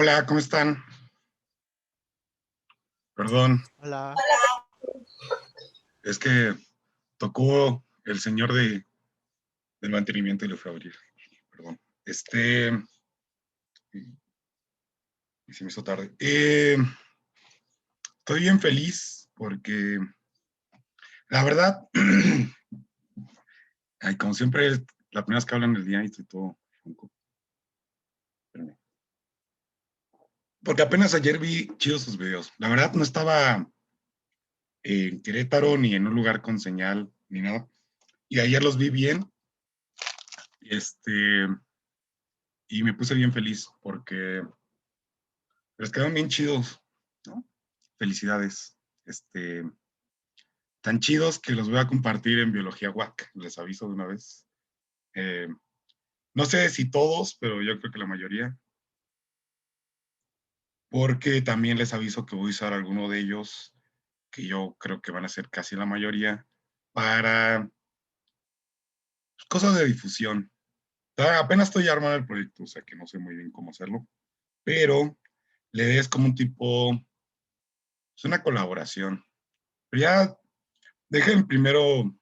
Hola, ¿cómo están? Perdón, Hola. es que tocó el señor del mantenimiento y le fue a abrir. Perdón. Y se me hizo tarde. Estoy bien feliz porque la verdad, ay, como siempre, la primera vez que hablan del día y estoy todo ronco. Espérame. Porque apenas ayer vi chidos sus videos. La verdad no estaba en Querétaro ni en un lugar con señal ni nada. Y ayer los vi bien. Este, y me puse bien feliz porque les quedaron bien chidos, ¿no? Felicidades. Tan chidos que los voy a compartir en Biología WAC, les aviso de una vez. Eh, no sé si todos, pero yo creo que la mayoría, porque también les aviso que voy a usar alguno de ellos, que yo creo que van a ser casi la mayoría, para cosas de difusión. Apenas estoy armando el proyecto, o sea que no sé muy bien cómo hacerlo, pero le es como un tipo, es una colaboración. Pero ya dejen primero,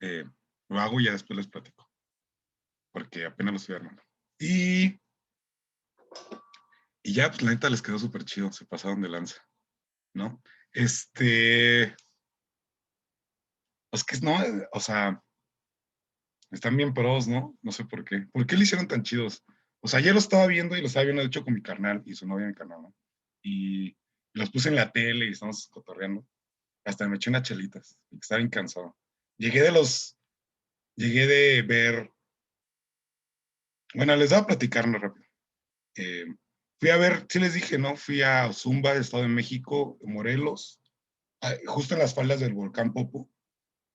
eh, lo hago y ya después les platico, porque apenas lo estoy armando. Y ya, pues la neta les quedó súper chido, se pasaron de lanza, ¿no? Pues que no, o sea, están bien pros, ¿no? No sé por qué. ¿Por qué lo hicieron tan chidos? O sea, ayer lo estaba viendo y lo estaba viendo, de hecho, con mi carnal y su novia en mi canal, ¿no? Y los puse en la tele y estamos cotorreando. Hasta me eché unas chelitas, porque estaba bien cansado. Llegué de ver, bueno, les voy a platicar rápido. Eh, Fui a ver, sí les dije, ¿no? Fui a Zumba, Estado de México, Morelos, justo en las faldas del volcán Popo.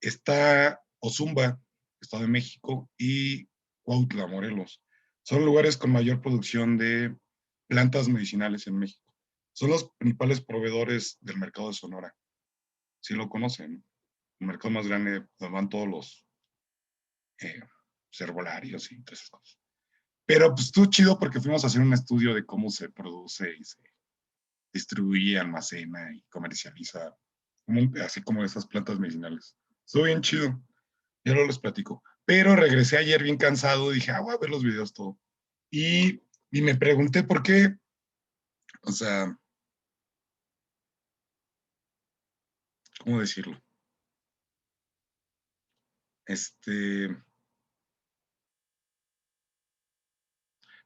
Está Ozumba, Estado de México, y Cuautla, Morelos. Son lugares con mayor producción de plantas medicinales en México. Son los principales proveedores del mercado de Sonora. Sí lo conocen, ¿no? El mercado más grande donde van todos los eh, herbolarios y todas esas cosas. Pero pues estuvo chido porque fuimos a hacer un estudio de cómo se produce y se distribuye, almacena y comercializa, así como esas plantas medicinales. Estuvo bien chido. Ya no les platico. Pero regresé ayer bien cansado y dije, voy a ver los videos todo. Y me pregunté por qué, o sea, ¿cómo decirlo?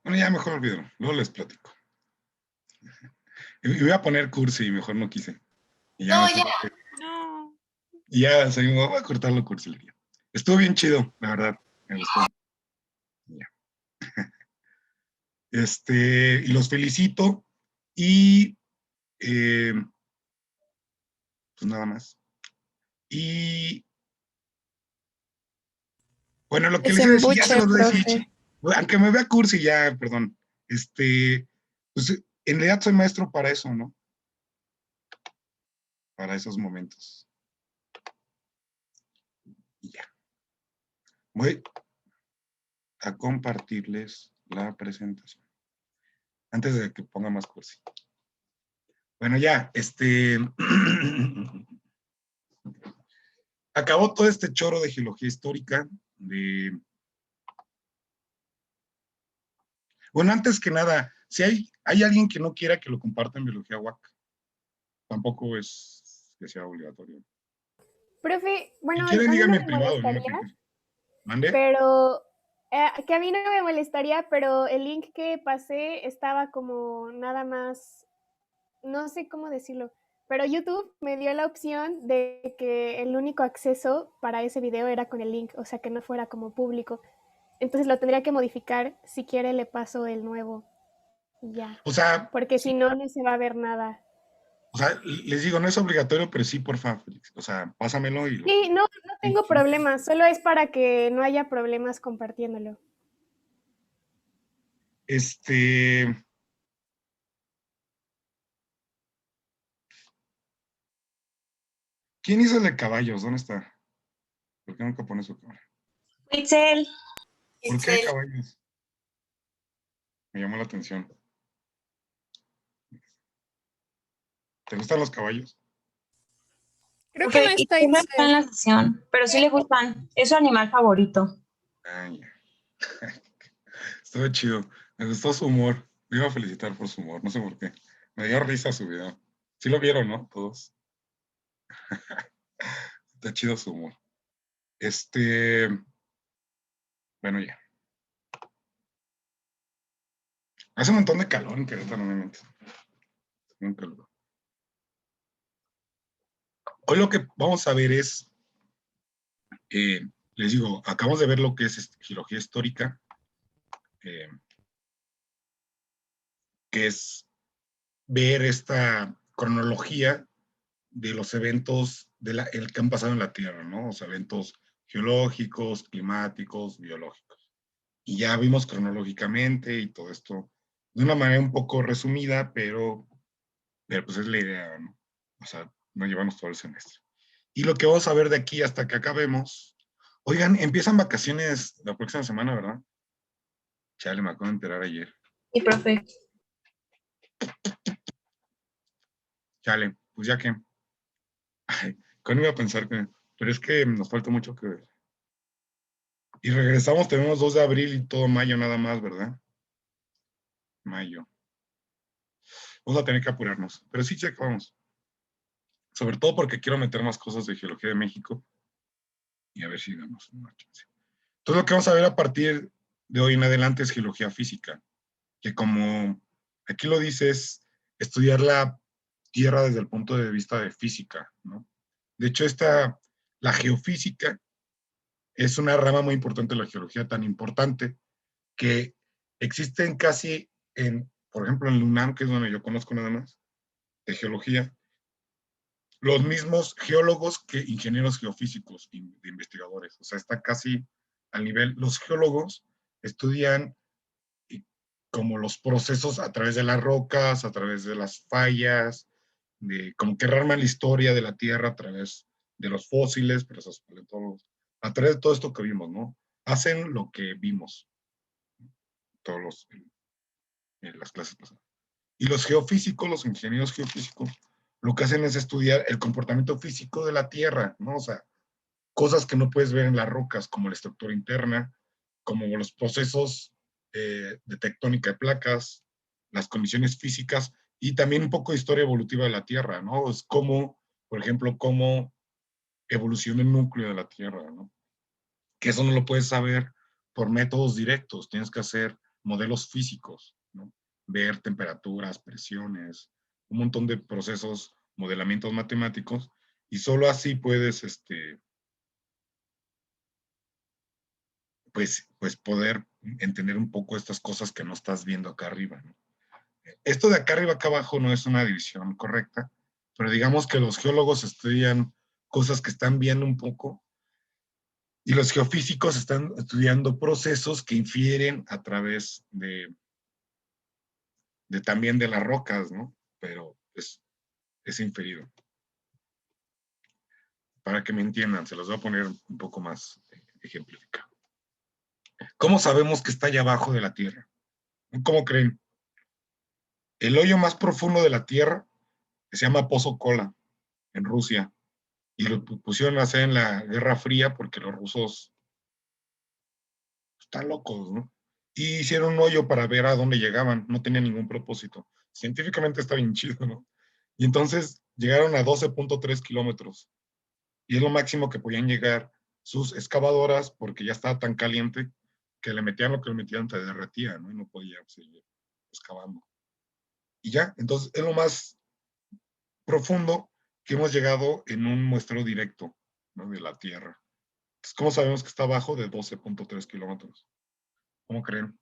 Bueno, ya mejor olvídalo, luego les platico. Y voy a poner cursi y mejor no quise. Y ya No, mejor, ya. No. y ya voy a cortarlo cursilería. Estuvo bien chido, la verdad, me gustó. Ya. Y los felicito y eh, pues nada más. Y bueno, lo que les iba a decir, ya se Desembuche, los voy a decir, profe. aunque me vea cursi ya, perdón. Pues en realidad soy maestro para eso, ¿no? Para esos momentos. Y ya. Voy a compartirles la presentación. Antes de que ponga más cursi. Bueno, ya, acabó todo este choro de geología histórica, bueno, antes que nada, si hay alguien que no quiera que lo comparta en Biología WAC, tampoco es que sea obligatorio. Profe, Si bueno, quieren, a mí no díganme en me privado, ¿no? molestaría, ¿Mande? pero que a mí no me molestaría, pero el link que pasé estaba como nada más, no sé cómo decirlo, pero YouTube me dio la opción de que el único acceso para ese video era con el link, o sea, que no fuera como público. Entonces lo tendría que modificar. Si quiere, le paso el nuevo y ya. O sea, Porque si sí, no, no se va a ver nada. o sea, les digo, no es obligatorio, pero sí, porfa, Félix. O sea, pásamelo y lo. Sí, no, no tengo problemas, solo es para que no haya problemas compartiéndolo. Este, ¿Quién hizo el de caballos? ¿Dónde está? ¿Por qué nunca pone su cámara? Itzel. ¿Por qué de caballos? Me llamó la atención. ¿Te gustan los caballos? Creo que no Y está no está en la sesión, pero sí le gustan. Es su animal favorito. Ah, ya. Estuvo chido. Me gustó su humor. Me iba a felicitar por su humor, no sé por qué. Me dio risa su video. Sí lo vieron, ¿no? Todos. Está chido su humor. Bueno, ya. Hace un montón de calor en Querétaro, no me mientes. Un calor. Hoy lo que vamos a ver es, les digo, acabamos de ver lo que es geología histórica, eh, que es ver esta cronología de los eventos el que han pasado en la Tierra, ¿no? Los eventos geológicos, climáticos, biológicos. Y ya vimos cronológicamente y todo esto de una manera un poco resumida, pero pues es la idea, ¿no? O sea, no llevamos todo el semestre. Y lo que vamos a ver de aquí hasta que acabemos, oigan, empiezan vacaciones la próxima semana, ¿verdad? Chale, me acabo de enterar ayer. Sí, profe. Chale, pues ya que, ay, ¿cuándo iba a pensar que, pero es que nos falta mucho que ver. Y regresamos, tenemos 2 de abril y todo mayo nada más, ¿verdad? Mayo. Vamos a tener que apurarnos, pero sí vamos. Sobre todo porque quiero meter más cosas de geología de México y a ver si damos una chance. Entonces lo que vamos a ver a partir de hoy en adelante es geología física, que como aquí lo dice es estudiar la Tierra desde el punto de vista de física, ¿no? De hecho, la geofísica es una rama muy importante de la geología, tan importante que existen casi por ejemplo, en el UNAM, que es donde yo conozco nada más, de geología, los mismos geólogos que ingenieros geofísicos, de investigadores. O sea, está casi al nivel. Los geólogos estudian como los procesos a través de las rocas, a través de las fallas, como que arman la historia de la Tierra a través de los fósiles, pero esos paleontólogos, a través de todo esto que vimos, ¿no? Hacen lo que vimos todos en las clases pasadas. Y los geofísicos, los ingenieros geofísicos, lo que hacen es estudiar el comportamiento físico de la Tierra, ¿no? O sea, cosas que no puedes ver en las rocas, como la estructura interna, como los procesos de tectónica de placas, las condiciones físicas y también un poco de historia evolutiva de la Tierra, ¿no? Es como, por ejemplo, cómo evoluciona el núcleo de la Tierra, ¿no? Que eso no lo puedes saber por métodos directos, tienes que hacer modelos físicos, ¿no? Ver temperaturas, presiones, un montón de procesos, modelamientos matemáticos, y solo así puedes, pues poder entender un poco estas cosas que no estás viendo acá arriba, ¿no? Esto de acá arriba, acá abajo no es una división correcta, pero digamos que los geólogos estudian cosas que están viendo un poco y los geofísicos están estudiando procesos que infieren a través de también de las rocas, ¿no? Pero es inferido. Para que me entiendan, se los voy a poner un poco más ejemplificado. ¿Cómo sabemos que está allá abajo de la Tierra? ¿Cómo creen? El hoyo más profundo de la Tierra se llama Pozo Kola, en Rusia. Y lo pusieron a hacer en la Guerra Fría porque los rusos están locos, ¿no? Y hicieron un hoyo para ver a dónde llegaban. No tenía ningún propósito. Científicamente está bien chido, ¿no? Y entonces llegaron a 12.3 kilómetros. Y es lo máximo que podían llegar sus excavadoras porque ya estaba tan caliente que le metían lo que le metían, se derretía, ¿no? Y no podía seguir excavando. Y ya, entonces es lo más profundo que hemos llegado en un muestreo directo, ¿no? De la Tierra. Entonces, ¿cómo sabemos que está abajo de 12.3 kilómetros? ¿Cómo creen?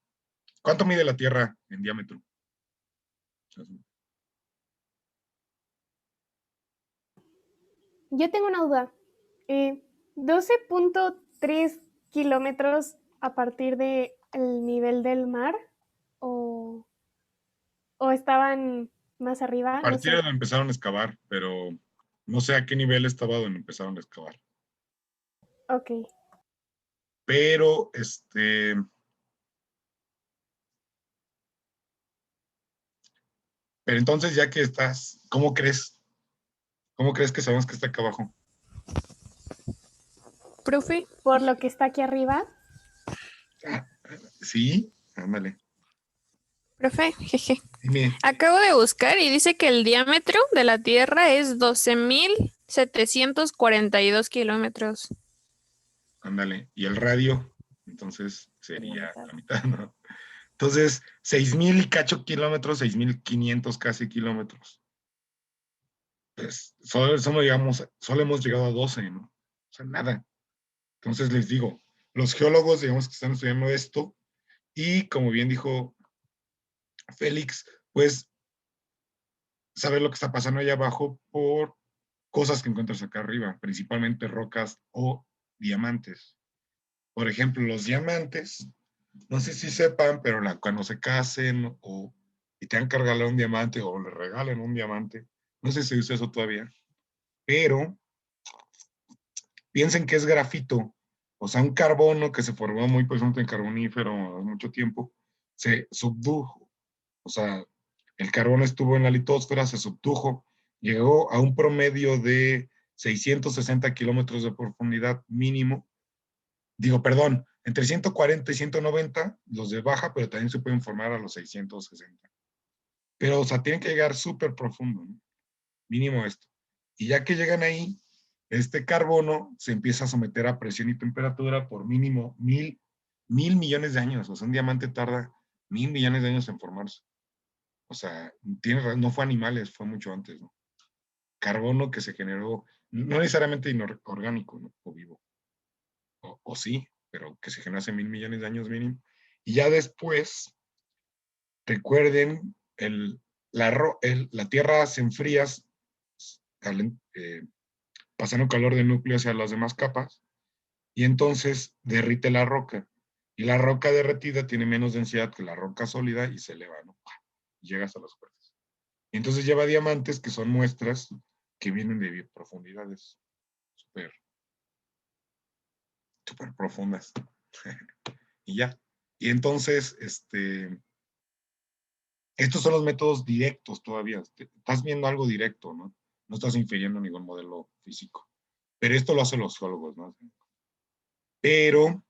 ¿Cuánto mide la Tierra en diámetro? Yo tengo una duda. 12.3 kilómetros a partir del nivel del mar o estaban más A arriba, no partir de sé. donde empezaron a excavar, pero no sé a qué nivel estaba donde empezaron a excavar. Ok. Pero, pero entonces ya que estás, ¿cómo crees ¿Cómo crees que sabemos que está acá abajo? Profe, Por lo que está aquí arriba. Ah, sí, ándale. profe, jeje. Dime, Acabo de buscar y dice que el diámetro de la Tierra es 12.742 kilómetros. ándale. ¿Y el radio? Entonces sería la mitad, ¿no? Entonces, 6,000 y cacho kilómetros, 6,500 casi kilómetros. Pues solo hemos llegado a 12, ¿no? O sea, nada. Entonces les digo, los geólogos, digamos que están estudiando esto, y como bien dijo Félix, pues saber lo que está pasando allá abajo por cosas que encuentras acá arriba, principalmente rocas o diamantes. Por ejemplo, los diamantes, no sé si sepan, pero cuando se casen y te han que regalar un diamante o le regalen un diamante, no sé si se usa eso todavía, pero piensen que es grafito, o sea, un carbono que se formó muy presente en carbonífero hace mucho tiempo, se subdujo, o sea, el carbono estuvo en la litosfera, se subdujo, llegó a un promedio de 660 kilómetros de profundidad mínimo, digo, perdón, entre 140 y 190 los de baja, pero también se pueden formar a los 660. Pero, o sea, tienen que llegar súper profundo, ¿no? Mínimo esto. Y ya que llegan ahí, este carbono se empieza a someter a presión y temperatura por mínimo 1,000 millones de años. O sea, un diamante tarda 1,000 millones de años en formarse. O sea, no fue animales, fue mucho antes, ¿no? Carbono que se generó, no necesariamente inorgánico, ¿no? O vivo. O sí, pero que se generó hace 1,000 millones de años mínimo. Y ya después, recuerden, la Tierra se enfría, pasando calor del núcleo hacia las demás capas, y entonces derrite la roca. Y la roca derretida tiene menos densidad que la roca sólida y se eleva, ¿no? Y llega hasta la superficie. Y entonces lleva diamantes que son muestras que vienen de profundidades súper, súper profundas. Y ya. Y entonces, estos son los métodos directos todavía. Estás viendo algo directo, ¿no? No estás infiriendo ningún modelo físico. Pero esto lo hacen los geólogos, ¿no? Pero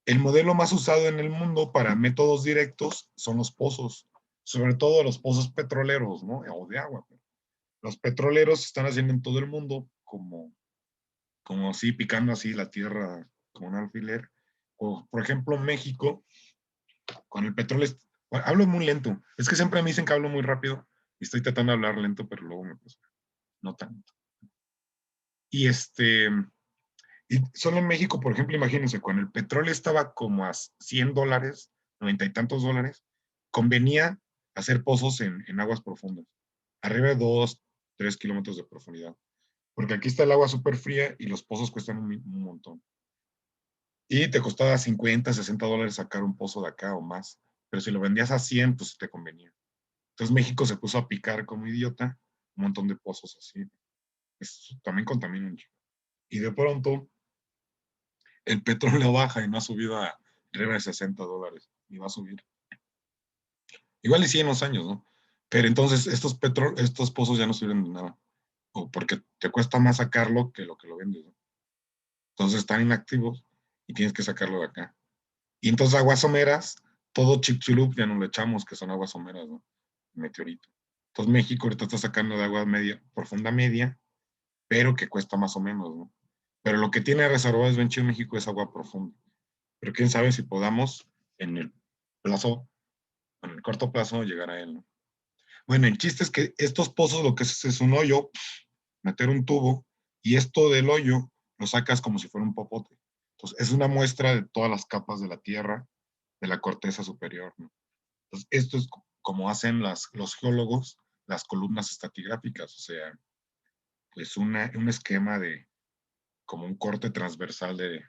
el modelo más usado en el mundo para métodos directos son los pozos, sobre todo los pozos petroleros, ¿no? O de agua. Los petroleros se están haciendo en todo el mundo como así, picando así la tierra como un alfiler. O, por ejemplo, México, con el petróleo, bueno, hablo muy lento. Es que siempre me dicen que hablo muy rápido y estoy tratando de hablar lento, pero luego me pasa. No tanto. Y y solo en México, por ejemplo, imagínense, cuando el petróleo estaba como a $100, 90 y tantos dólares, convenía hacer pozos en aguas profundas, arriba de 2, 3 kilómetros de profundidad. Porque aquí está el agua súper fría y los pozos cuestan un montón. Y te costaba 50, 60 dólares sacar un pozo de acá o más. Pero si lo vendías a 100, pues te convenía. Entonces México se puso a picar como idiota un montón de pozos así. También contamina un chico. Y de pronto el petróleo baja y no ha subido a arriba de 60 dólares. Y va a subir. Igual y 100 años, ¿no? Pero entonces estos pozos ya no sirven de nada. O porque te cuesta más sacarlo que lo vendes, ¿no? Entonces están inactivos y tienes que sacarlo de acá. Y entonces aguas someras, todo Chicxulub ya no lo echamos, que son aguas someras, ¿no? Meteorito. Entonces México ahorita está sacando de agua media, profunda media, pero que cuesta más o menos, ¿no? Pero lo que tiene reservados bien chido México es agua profunda. Pero quién sabe si podamos en el en el corto plazo, llegar a él, ¿no? Bueno, el chiste es que estos pozos lo que es un hoyo, meter un tubo, y esto del hoyo lo sacas como si fuera un popote. Entonces, es una muestra de todas las capas de la Tierra, de la corteza superior, ¿no? Entonces, esto es como hacen los geólogos las columnas estratigráficas, o sea, pues un esquema de como un corte transversal de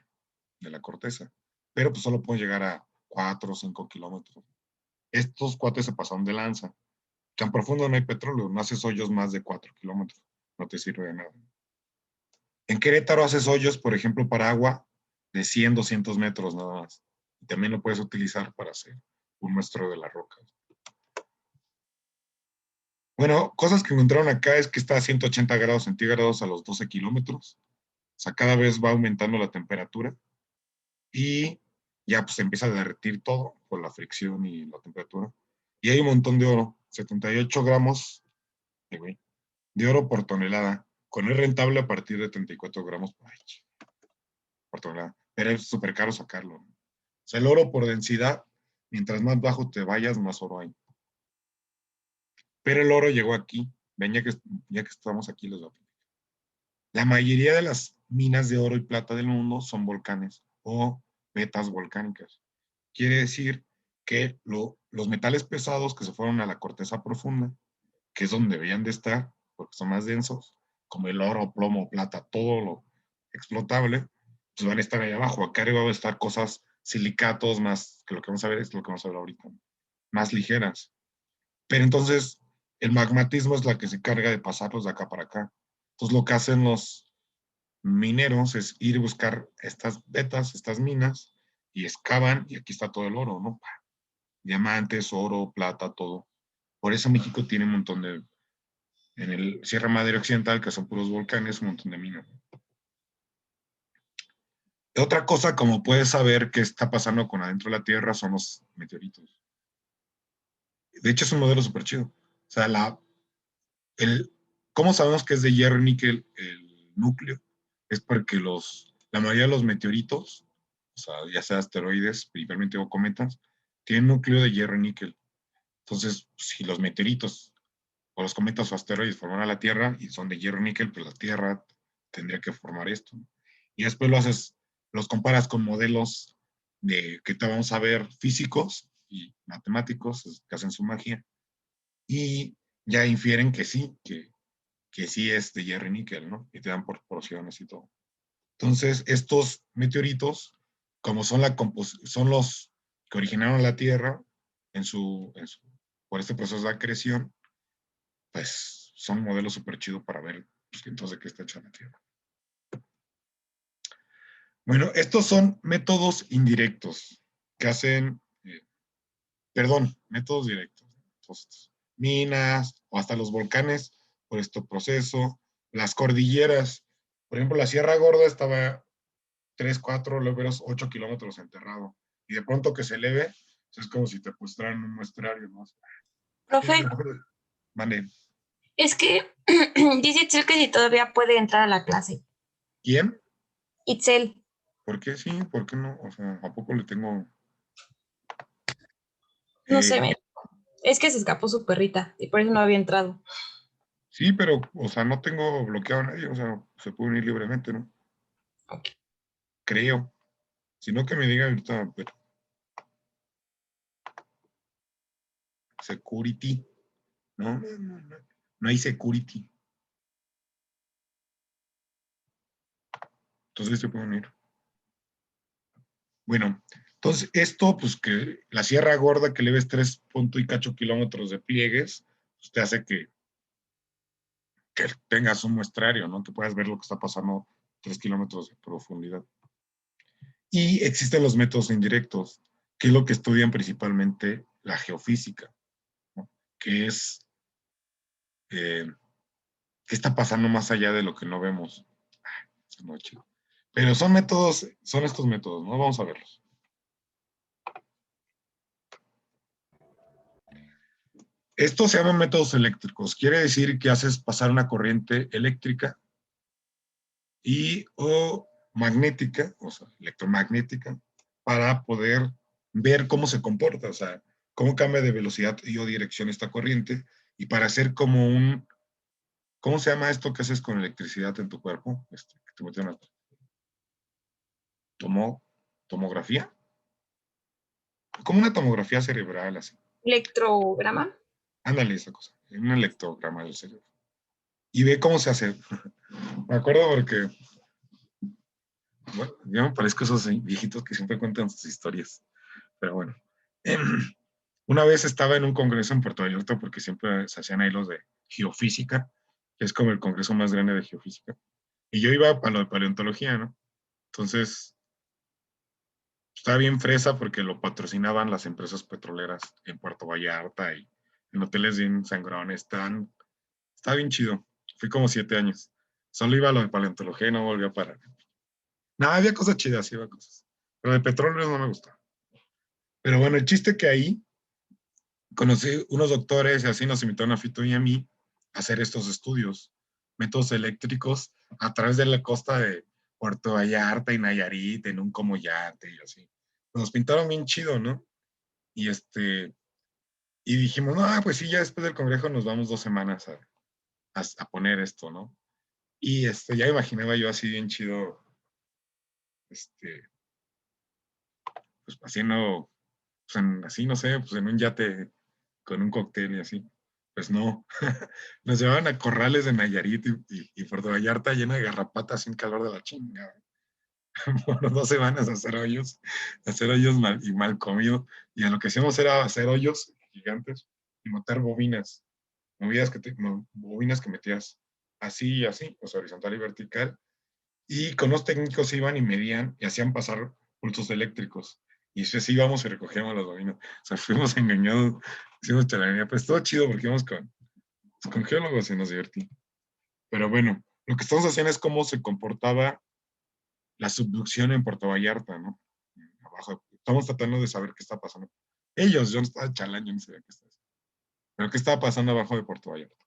la corteza. Pero pues solo puede llegar a 4 o 5 kilómetros. Estos cuates se pasaron de lanza. Tan profundo no hay petróleo, no haces hoyos más de 4 kilómetros, no te sirve de nada. En Querétaro haces hoyos, por ejemplo, para agua de 100, 200 metros nada más. Y también lo puedes utilizar para hacer un muestreo de la roca. Bueno, cosas que encontraron acá es que está a 180 grados centígrados a los 12 kilómetros. O sea, cada vez va aumentando la temperatura y ya pues empieza a derretir todo por la fricción y la temperatura. Y hay un montón de oro, 78 gramos de oro por tonelada, con el rentable a partir de 34 gramos por tonelada. Pero es súper caro sacarlo, ¿no? O sea, el oro por densidad, mientras más bajo te vayas, más oro hay. Pero el oro llegó aquí. Ven, ya que estamos aquí, les voy a platicar. La mayoría de las minas de oro y plata del mundo son volcanes o vetas volcánicas. Quiere decir que los metales pesados que se fueron a la corteza profunda, que es donde deberían de estar, porque son más densos, como el oro, plomo, plata, todo lo explotable, pues van a estar ahí abajo. Acá arriba van a estar cosas, silicatos, más, que lo que vamos a ver es lo que vamos a ver ahorita, más ligeras. Pero entonces, el magmatismo es la que se encarga de pasarlos de acá para acá. Entonces, lo que hacen los mineros es ir a buscar estas vetas, estas minas, y excavan, y aquí está todo el oro, ¿no? Diamantes, oro, plata, todo. Por eso México tiene un montón de, en el Sierra Madre Occidental, que son puros volcanes, un montón de minas. Otra cosa, como puedes saber qué está pasando con adentro de la Tierra, son los meteoritos. De hecho, es un modelo súper chido. O sea, ¿cómo sabemos que es de hierro y níquel el núcleo? Es porque la mayoría de los meteoritos, o sea, ya sea asteroides, principalmente o cometas, tienen núcleo de hierro y níquel. Entonces, si los meteoritos o los cometas o asteroides forman a la Tierra y son de hierro y níquel, pues la Tierra tendría que formar esto. Y después los comparas con modelos que te vamos a ver físicos y matemáticos que hacen su magia y ya infieren que sí, que sí es de hierro y níquel, ¿no? Y te dan proporciones y todo. Entonces, estos meteoritos, como son son los que originaron la Tierra por este proceso de acreción, pues son modelos súper chidos para ver pues, entonces de qué está hecha la Tierra. Bueno, estos son métodos indirectos que hacen, métodos directos. Entonces, minas o hasta los volcanes por este proceso, las cordilleras. Por ejemplo, la Sierra Gorda estaba 3, 4, luego 8 kilómetros enterrado. Y de pronto que se eleve, es como si te pusieran un muestrario, ¿no? Profe, Vale. es que dice Itzel que si todavía puede entrar a la clase. ¿Quién? Itzel, ¿Por qué sí? ¿Por qué no? O sea, ¿a poco le tengo...? no sé, Eh, es que se escapó su perrita y por eso no había entrado. sí, pero, o sea, no tengo bloqueado a nadie, o sea, se puede unir libremente, ¿no? Ok. Creo. Si no, que me diga ahorita, pero... Security. No, no, no, no. No hay security. Entonces se puede unir. Bueno, entonces esto, pues que la Sierra Gorda que le ves 3 y cacho kilómetros de pliegues, pues te hace que tengas un muestrario, ¿no? Que puedas ver lo que está pasando 3 kilómetros de profundidad. Y existen los métodos indirectos, que es lo que estudian principalmente la geofísica, ¿no? Que es qué está pasando más allá de lo que no vemos. Es muy chido. Pero son estos métodos, ¿no? Vamos a verlos. Estos se llaman métodos eléctricos. Quiere decir que haces pasar una corriente eléctrica o magnética, o sea, electromagnética, para poder ver cómo se comporta, o sea, cómo cambia de velocidad y o dirección esta corriente, y para hacer como ¿cómo se llama esto que haces con electricidad en tu cuerpo? Que te meten una tomografía, como una tomografía cerebral, así. ¿Electrograma? Ándale esa cosa, un electrograma del cerebro. Y ve cómo se hace. Me acuerdo porque, bueno, yo me parezco a esos viejitos que siempre cuentan sus historias. Pero bueno. Una vez estaba en un congreso en Puerto Vallarta, porque siempre se hacían ahí los de geofísica, que es como el congreso más grande de geofísica. Y yo iba a lo de paleontología, ¿no? Entonces, estaba bien fresa porque lo patrocinaban las empresas petroleras en Puerto Vallarta y en hoteles bien sangrones, está bien chido. Fui como 7 años. Solo iba a lo de paleontología y no volví a parar. No, había cosas chidas, iba cosas. Pero de petróleo no me gustaba. Pero bueno, el chiste que ahí conocí unos doctores y así nos invitaron a Fito y a mí a hacer estos estudios, métodos eléctricos a través de la costa de Puerto Vallarta y Nayarit, en un como yate y así. Nos pintaron bien chido, ¿no? Y y dijimos, no, pues sí, ya después del congreso nos vamos 2 semanas a poner esto, ¿no? Y ya imaginaba yo así bien chido, pues haciendo, pues así, no sé, pues en un yate con un cóctel y así. Pues no, nos llevaban a corrales de Nayarit y Puerto Vallarta llena de garrapatas sin calor de la chingada. Por 2 semanas a hacer hoyos mal comido. Y a lo que hacíamos era hacer hoyos gigantes y montar bobinas. Bobinas que metías así y así, o sea, horizontal y vertical. Y con los técnicos iban y medían y hacían pasar pulsos eléctricos. Y así íbamos y recogíamos las bobinas. O sea, fuimos engañados, hicimos chalanería, pero estuvo chido porque íbamos con geólogos y nos divertimos. Pero bueno, lo que estamos haciendo es cómo se comportaba la subducción en Puerto Vallarta, ¿no? Abajo. Estamos tratando de saber qué está pasando. Ellos, yo no estaba chalán, yo no sabía qué estaba haciendo. Pero qué estaba pasando abajo de Puerto Vallarta.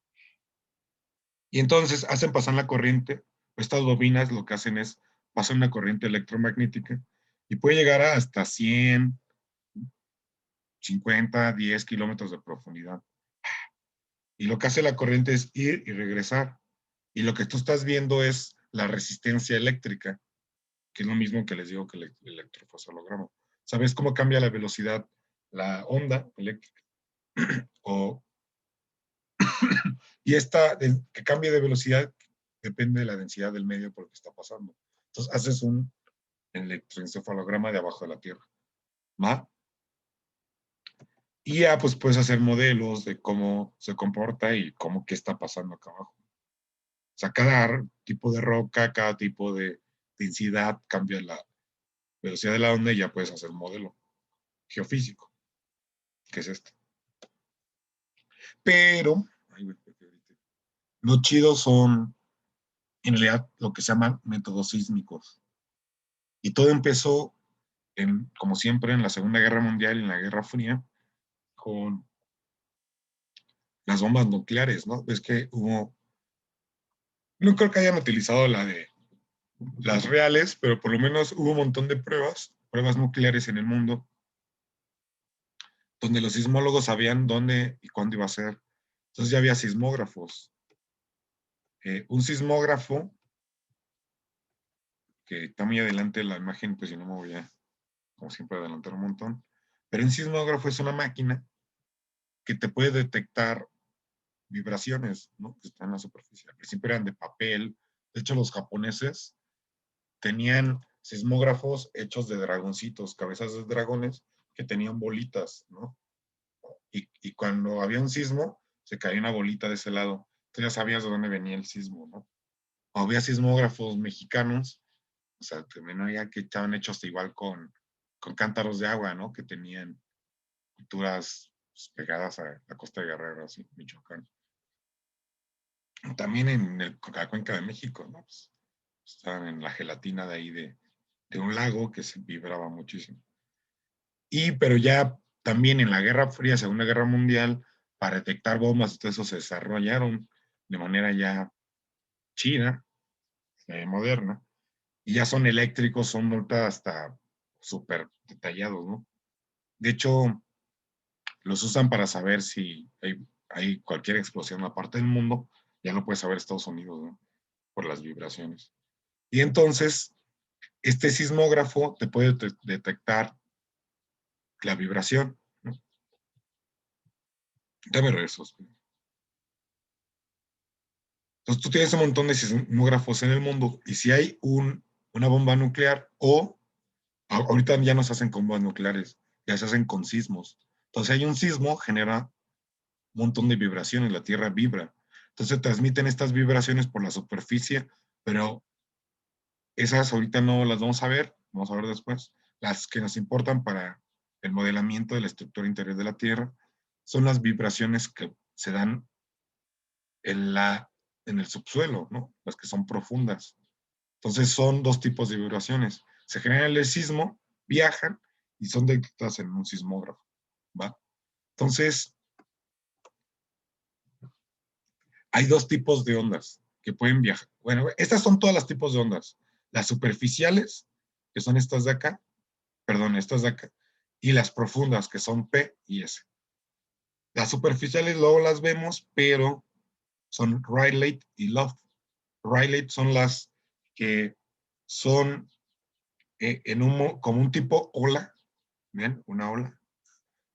Y entonces hacen pasar la corriente. Estas bobinas lo que hacen es pasar una corriente electromagnética y puede llegar a hasta 100, 50, 10 kilómetros de profundidad. Y lo que hace la corriente es ir y regresar. Y lo que tú estás viendo es la resistencia eléctrica, que es lo mismo que les digo que el electrofosfalograma. ¿Sabes cómo cambia la velocidad, la onda eléctrica? Y que cambie de velocidad depende de la densidad del medio por el que está pasando. Entonces haces un electroencefalograma de abajo de la Tierra. ¿Va? Y ya pues puedes hacer modelos de cómo se comporta y qué está pasando acá abajo. O sea, cada tipo de roca, cada tipo de densidad cambia la velocidad de la onda y ya puedes hacer un modelo geofísico, que es este. Pero, lo chido son, en realidad, lo que se llaman métodos sísmicos. Y todo empezó, como siempre, en la Segunda Guerra Mundial y en la Guerra Fría, con las bombas nucleares, ¿no? Es que no creo que hayan utilizado las reales, pero por lo menos hubo un montón de pruebas nucleares en el mundo, donde los sismólogos sabían dónde y cuándo iba a ser. Entonces ya había sismógrafos. Un sismógrafo, que está muy adelante en la imagen, pues si no me voy a, como siempre, adelantar un montón. Pero un sismógrafo es una máquina que te puede detectar vibraciones, ¿no? Que están en la superficie. Al principio eran de papel. De hecho, los japoneses tenían sismógrafos hechos de dragoncitos, cabezas de dragones, que tenían bolitas, ¿no? Y cuando había un sismo, se caía una bolita de ese lado. Entonces ya sabías de dónde venía el sismo, ¿no? O había sismógrafos mexicanos, o sea, también había que estaban hechos igual con cántaros de agua, ¿no? Que tenían culturas pues, pegadas a la costa de Guerrero, así, Michoacán. También en la cuenca de México, ¿no? Pues, estaban en la gelatina de ahí de un lago que se vibraba muchísimo. Pero ya también en la Guerra Fría, Segunda Guerra Mundial, para detectar bombas y todo eso se desarrollaron de manera ya china, moderna, y ya son eléctricos, son ahorita hasta súper detallados, ¿no? De hecho, los usan para saber si hay cualquier explosión aparte del mundo, ya lo puede saber Estados Unidos, ¿no? Por las vibraciones. Y entonces, este sismógrafo te puede detectar la vibración, ¿no? Dame rezos. Entonces tú tienes un montón de sismógrafos en el mundo y si hay una bomba nuclear ahorita ya no se hacen con bombas nucleares, ya se hacen con sismos. Entonces hay un sismo, genera un montón de vibraciones, la Tierra vibra. Entonces transmiten estas vibraciones por la superficie, pero esas ahorita no las vamos a ver después. Las que nos importan para el modelamiento de la estructura interior de la Tierra son las vibraciones que se dan en el subsuelo, ¿no? Las que son profundas. Entonces son dos tipos de vibraciones. Se genera el sismo, viajan y son detectadas en un sismógrafo, ¿va? Entonces, hay dos tipos de ondas que pueden viajar. Bueno, estas son todas las tipos de ondas. Las superficiales, que son estas de acá, perdón, estas de acá, y las profundas, que son P y S. Las superficiales luego las vemos, pero son Rayleigh y Love. Rayleigh son las que son como un tipo ola, ¿ven? Una ola.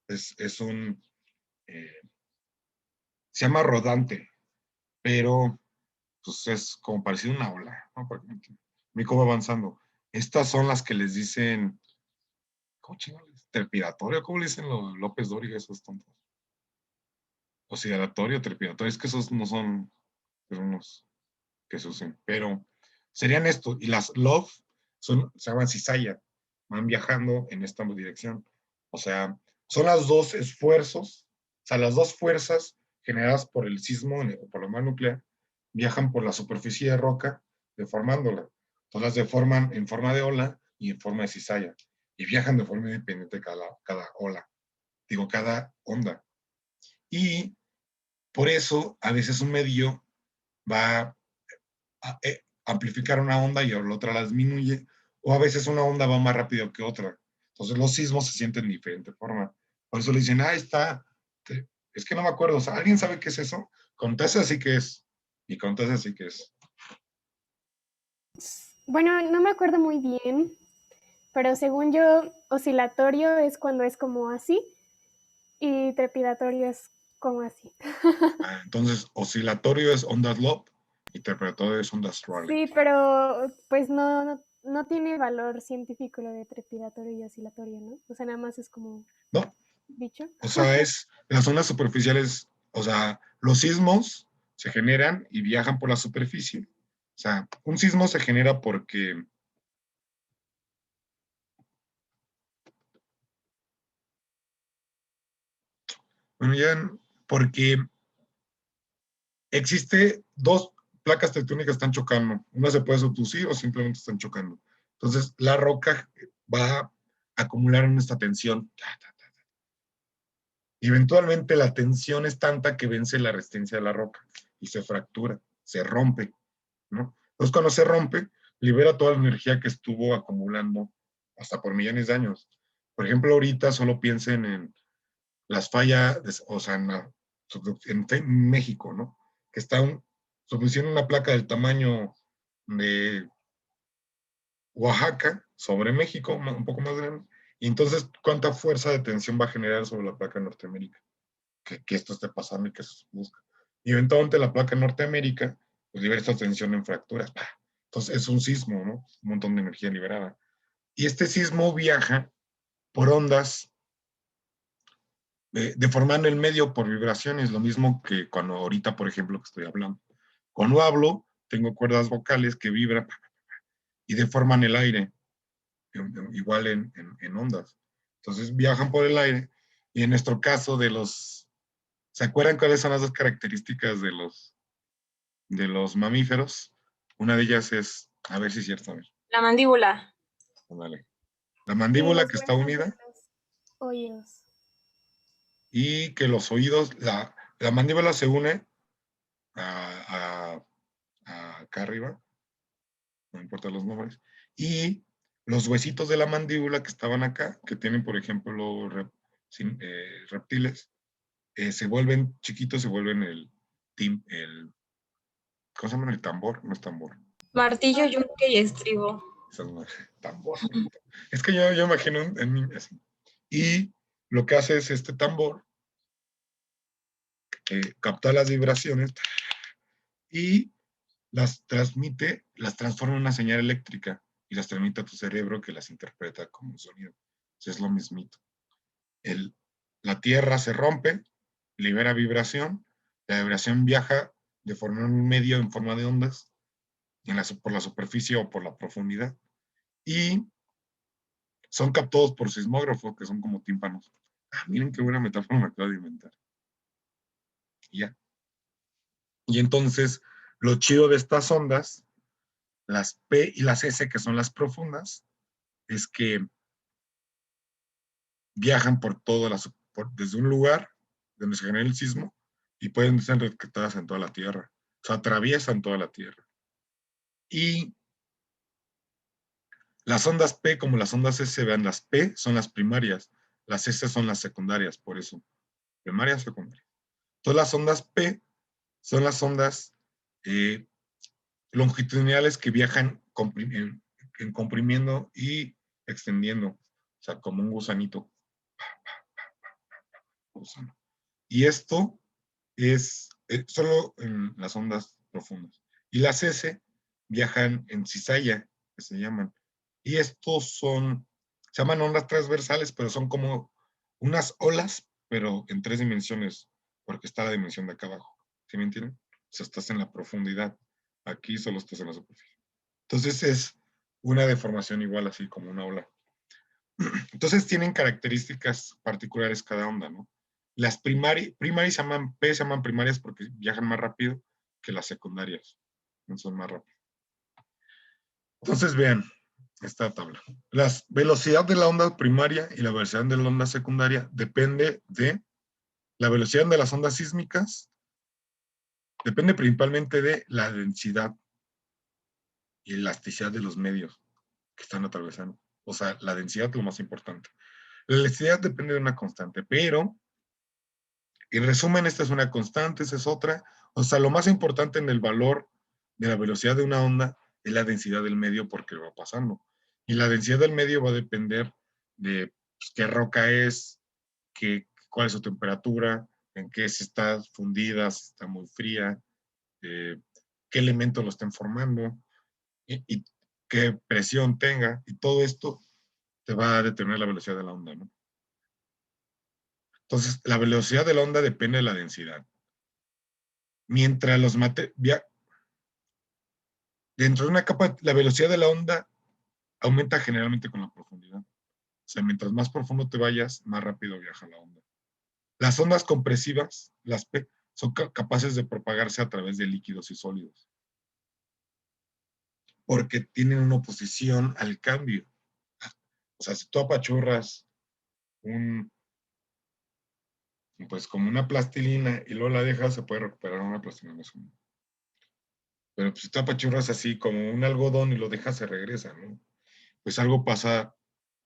Es un, se llama rodante, pero pues es como parecido a una ola, ¿no? Mira cómo va avanzando. Estas son las que les dicen, ¿cómo chingados? Trepidatorio, ¿cómo le dicen los López Dóriga esos tontos? Oscilatorio, trepidatorio, es que esos no son unos que se usen, pero serían esto, y las Love se llaman cizalla, van viajando en esta dirección. O sea, son los dos esfuerzos, o sea, las dos fuerzas generadas por el sismo o por la bomba nuclear, viajan por la superficie de roca, deformándola. Entonces las deforman en forma de ola y en forma de cizalla, y viajan de forma independiente cada ola, digo, cada onda. Y por eso, a veces un medio va a amplificar una onda y la otra la disminuye, o a veces una onda va más rápido que otra. Entonces los sismos se sienten de diferente forma. Por eso le dicen, está, es que no me acuerdo, o sea, ¿alguien sabe qué es eso? Contase así que es, y contase así que es. Bueno, no me acuerdo muy bien, pero según yo, oscilatorio es cuando es como así y trepidatorio es como así. Entonces, oscilatorio es ondas Love y trepidatorio es ondas Rayleigh. Sí, pero pues no tiene valor científico lo de trepidatorio y oscilatorio, ¿no? O sea, nada más es como No, dicho. o sea, es las ondas superficiales, o sea, los sismos se generan y viajan por la superficie. O sea, un sismo se genera porque bueno, ya, porque existe dos placas tectónicas que están chocando. Una se puede subducir o simplemente están chocando. Entonces, la roca va a acumular en esta tensión. Y eventualmente la tensión es tanta que vence la resistencia de la roca y se fractura, se rompe, ¿no? Entonces, cuando se rompe, libera toda la energía que estuvo acumulando hasta por millones de años. Por ejemplo, ahorita solo piensen en las fallas, o sea, en México, ¿no? Que está subduciendo una placa del tamaño de Oaxaca sobre México, un poco más grande. Y entonces, ¿cuánta fuerza de tensión va a generar sobre la placa de Norteamérica? Que esto esté pasando y que se busca. Y eventualmente la placa de Norteamérica pues, libera esta tensión en fracturas. Entonces, es un sismo, ¿no? Un montón de energía liberada. Y este sismo viaja por ondas deformando el medio por vibraciones, lo mismo que cuando ahorita, por ejemplo, que estoy hablando. Cuando hablo, tengo cuerdas vocales que vibran y deforman el aire, igual en ondas. Entonces viajan por el aire y en nuestro caso ¿se acuerdan cuáles son las dos características de los mamíferos? Una de ellas es, a ver si es cierto, a ver. La mandíbula. Vale. La Sí, mandíbula los que está huesos de unida los oídos. y que los oídos, la mandíbula se une a acá arriba, no importa los nombres, y los huesitos de la mandíbula que estaban acá, que tienen, por ejemplo, reptiles, se vuelven chiquitos, se vuelven ¿cómo se llama? El tambor, no es tambor. Martillo, yunque y estribo. Tambor. Es que yo imagino así. Y lo que hace es este tambor, capta las vibraciones y las transmite, las transforma en una señal eléctrica y las transmite a tu cerebro que las interpreta como un sonido. Entonces es lo mismito. La Tierra se rompe, libera vibración, la vibración viaja de forma un medio en forma de ondas por la superficie o por la profundidad y son captados por sismógrafos que son como tímpanos. Miren qué buena metáfora me acabo de inventar. Y ya. Y entonces, lo chido de estas ondas, las P y las S, que son las profundas, es que viajan por desde un lugar donde se genera el sismo y pueden ser detectadas en toda la Tierra. O sea, atraviesan toda la Tierra. Y las ondas P, como las ondas S, vean, las P son las primarias, las S son las secundarias, por eso. Primaria, secundaria. Todas las ondas P son las ondas longitudinales que viajan comprimiendo y extendiendo. O sea, como un gusanito. Gusano. Y esto es solo en las ondas profundas. Y las S viajan en cizalla, que se llaman. Y estos se llaman ondas transversales, pero son como unas olas, pero en 3 dimensiones, porque está la dimensión de acá abajo. ¿Sí me entienden? O sea, estás en la profundidad. Aquí solo estás en la superficie. Entonces es una deformación igual, así como una ola. Entonces tienen características particulares cada onda, ¿no? Las primarias se llaman primarias porque viajan más rápido que las secundarias. No son más rápidas. Entonces vean esta tabla. La velocidad de la onda primaria y la velocidad de la onda secundaria depende de la velocidad de las ondas sísmicas, depende principalmente de la densidad y elasticidad de los medios que están atravesando. O sea, la densidad es lo más importante. La elasticidad depende de una constante, pero en resumen, esta es una constante, esa es otra. O sea, lo más importante en el valor de la velocidad de una onda es la densidad del medio porque va pasando. Y la densidad del medio va a depender de pues, qué roca es, cuál es su temperatura, en qué si está fundida, si está muy fría, qué elementos lo estén formando y qué presión tenga. Y todo esto te va a determinar la velocidad de la onda, ¿no? Entonces, la velocidad de la onda depende de la densidad. Mientras dentro de una capa, la velocidad de la onda aumenta generalmente con la profundidad. O sea, mientras más profundo te vayas, más rápido viaja la onda. Las ondas compresivas, las P, son capaces de propagarse a través de líquidos y sólidos. Porque tienen una oposición al cambio. O sea, si tú apachurras pues como una plastilina y luego la dejas, se puede recuperar una plastilina. Pero pues, si tú apachurras así como un algodón y lo dejas, se regresa, ¿no? Pues algo pasa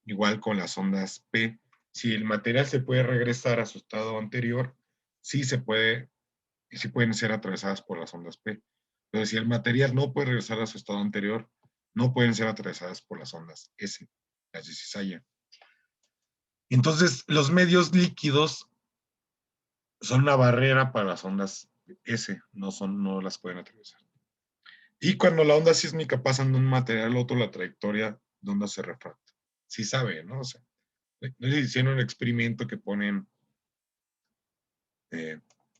igual con las ondas P. Si el material se puede regresar a su estado anterior, sí pueden ser atravesadas por las ondas P. Pero si el material no puede regresar a su estado anterior, no pueden ser atravesadas por las ondas S, las de cizalla. Entonces, los medios líquidos son una barrera para las ondas S, no las pueden atravesar. Y cuando la onda sísmica pasa de un material a otro, la trayectoria de onda se refracta. Sí sabe, ¿no? O sea, no sé si hicieron un experimento que ponen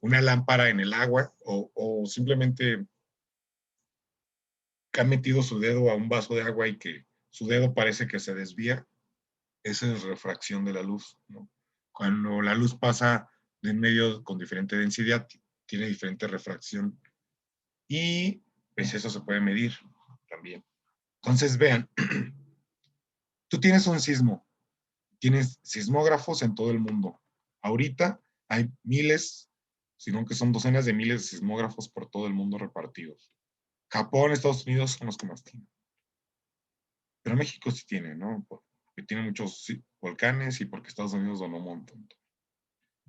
una lámpara en el agua o simplemente que ha metido su dedo a un vaso de agua y que su dedo parece que se desvía. Esa es refracción de la luz, ¿no? Cuando la luz pasa de un medio con diferente densidad, tiene diferente refracción. Y pues eso se puede medir también. Entonces, vean, tú tienes un sismo, tienes sismógrafos en todo el mundo. Ahorita hay miles, sino que son docenas de miles de sismógrafos por todo el mundo repartidos. Japón, Estados Unidos son los que más tienen. Pero México sí tiene, ¿no? Porque tiene muchos volcanes y porque Estados Unidos donó un montón.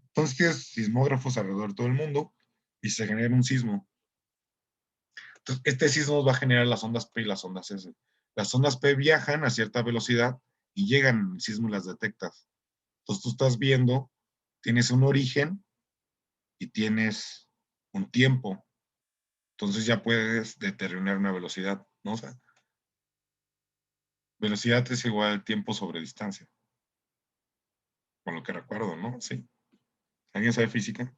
Entonces tienes sismógrafos alrededor de todo el mundo y se genera un sismo. Entonces, este sismo va a generar las ondas P y las ondas S. Las ondas P viajan a cierta velocidad y llegan al sismo y las detectas. Entonces tú estás viendo, tienes un origen y tienes un tiempo. Entonces ya puedes determinar una velocidad, ¿no? O sea, velocidad es igual a tiempo sobre distancia. Con lo que recuerdo, ¿no? Sí. ¿Alguien sabe física?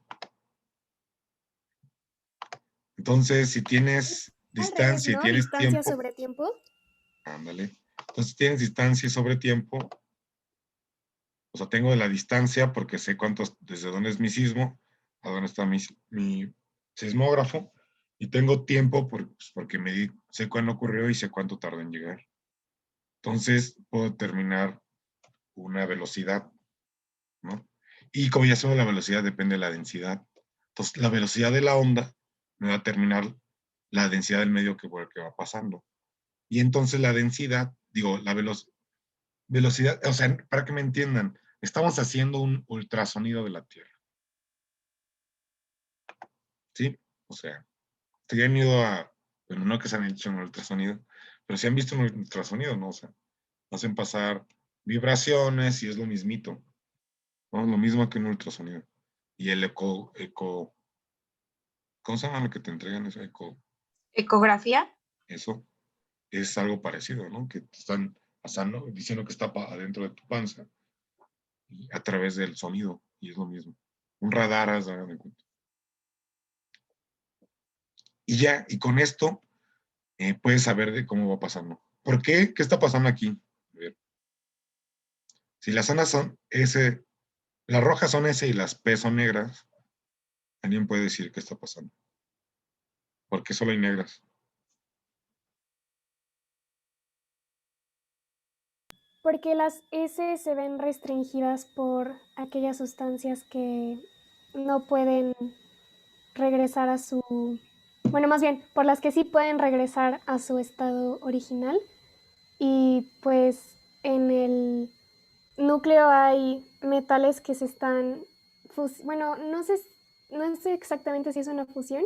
Entonces, si tienes distancia y ¿no? tienes Distancia tiempo, sobre tiempo. ándale. Entonces, si tienes distancia y sobre tiempo, O sea, tengo la distancia porque sé desde dónde es mi sismo, a dónde está mi sismógrafo, y tengo tiempo pues, porque sé cuándo ocurrió y sé cuánto tardó en llegar. Entonces, puedo determinar una velocidad, ¿no? Y como ya sabemos, la velocidad depende de la densidad. Entonces, la velocidad de la onda me va a determinar la densidad del medio por el que va pasando. Y entonces la densidad, digo, la velocidad, o sea, para que me entiendan, estamos haciendo un ultrasonido de la Tierra. ¿Sí? O sea, si han ido bueno, no que se han hecho un ultrasonido, pero si han visto un ultrasonido, ¿no? O sea, hacen pasar vibraciones y es lo mismito, ¿no? Lo mismo que un ultrasonido. Y el ¿cómo se llama lo que te entregan ese Ecografía. Eso es algo parecido, ¿no? Que te están pasando, diciendo que está adentro de tu panza y a través del sonido, y es lo mismo. Un radar, hagan de cuenta. Y ya, y con esto puedes saber de cómo va pasando. ¿Por qué? ¿Qué está pasando aquí? A ver. Si las zonas son S, las rojas son S y las P son negras, alguien puede decir qué está pasando. ¿Por qué solo hay negras? Porque las S se ven restringidas por aquellas sustancias que no pueden regresar a su... Bueno, más bien, por las que sí pueden regresar a su estado original. Y pues en el núcleo hay metales que se están... Bueno, no sé exactamente si es una fusión,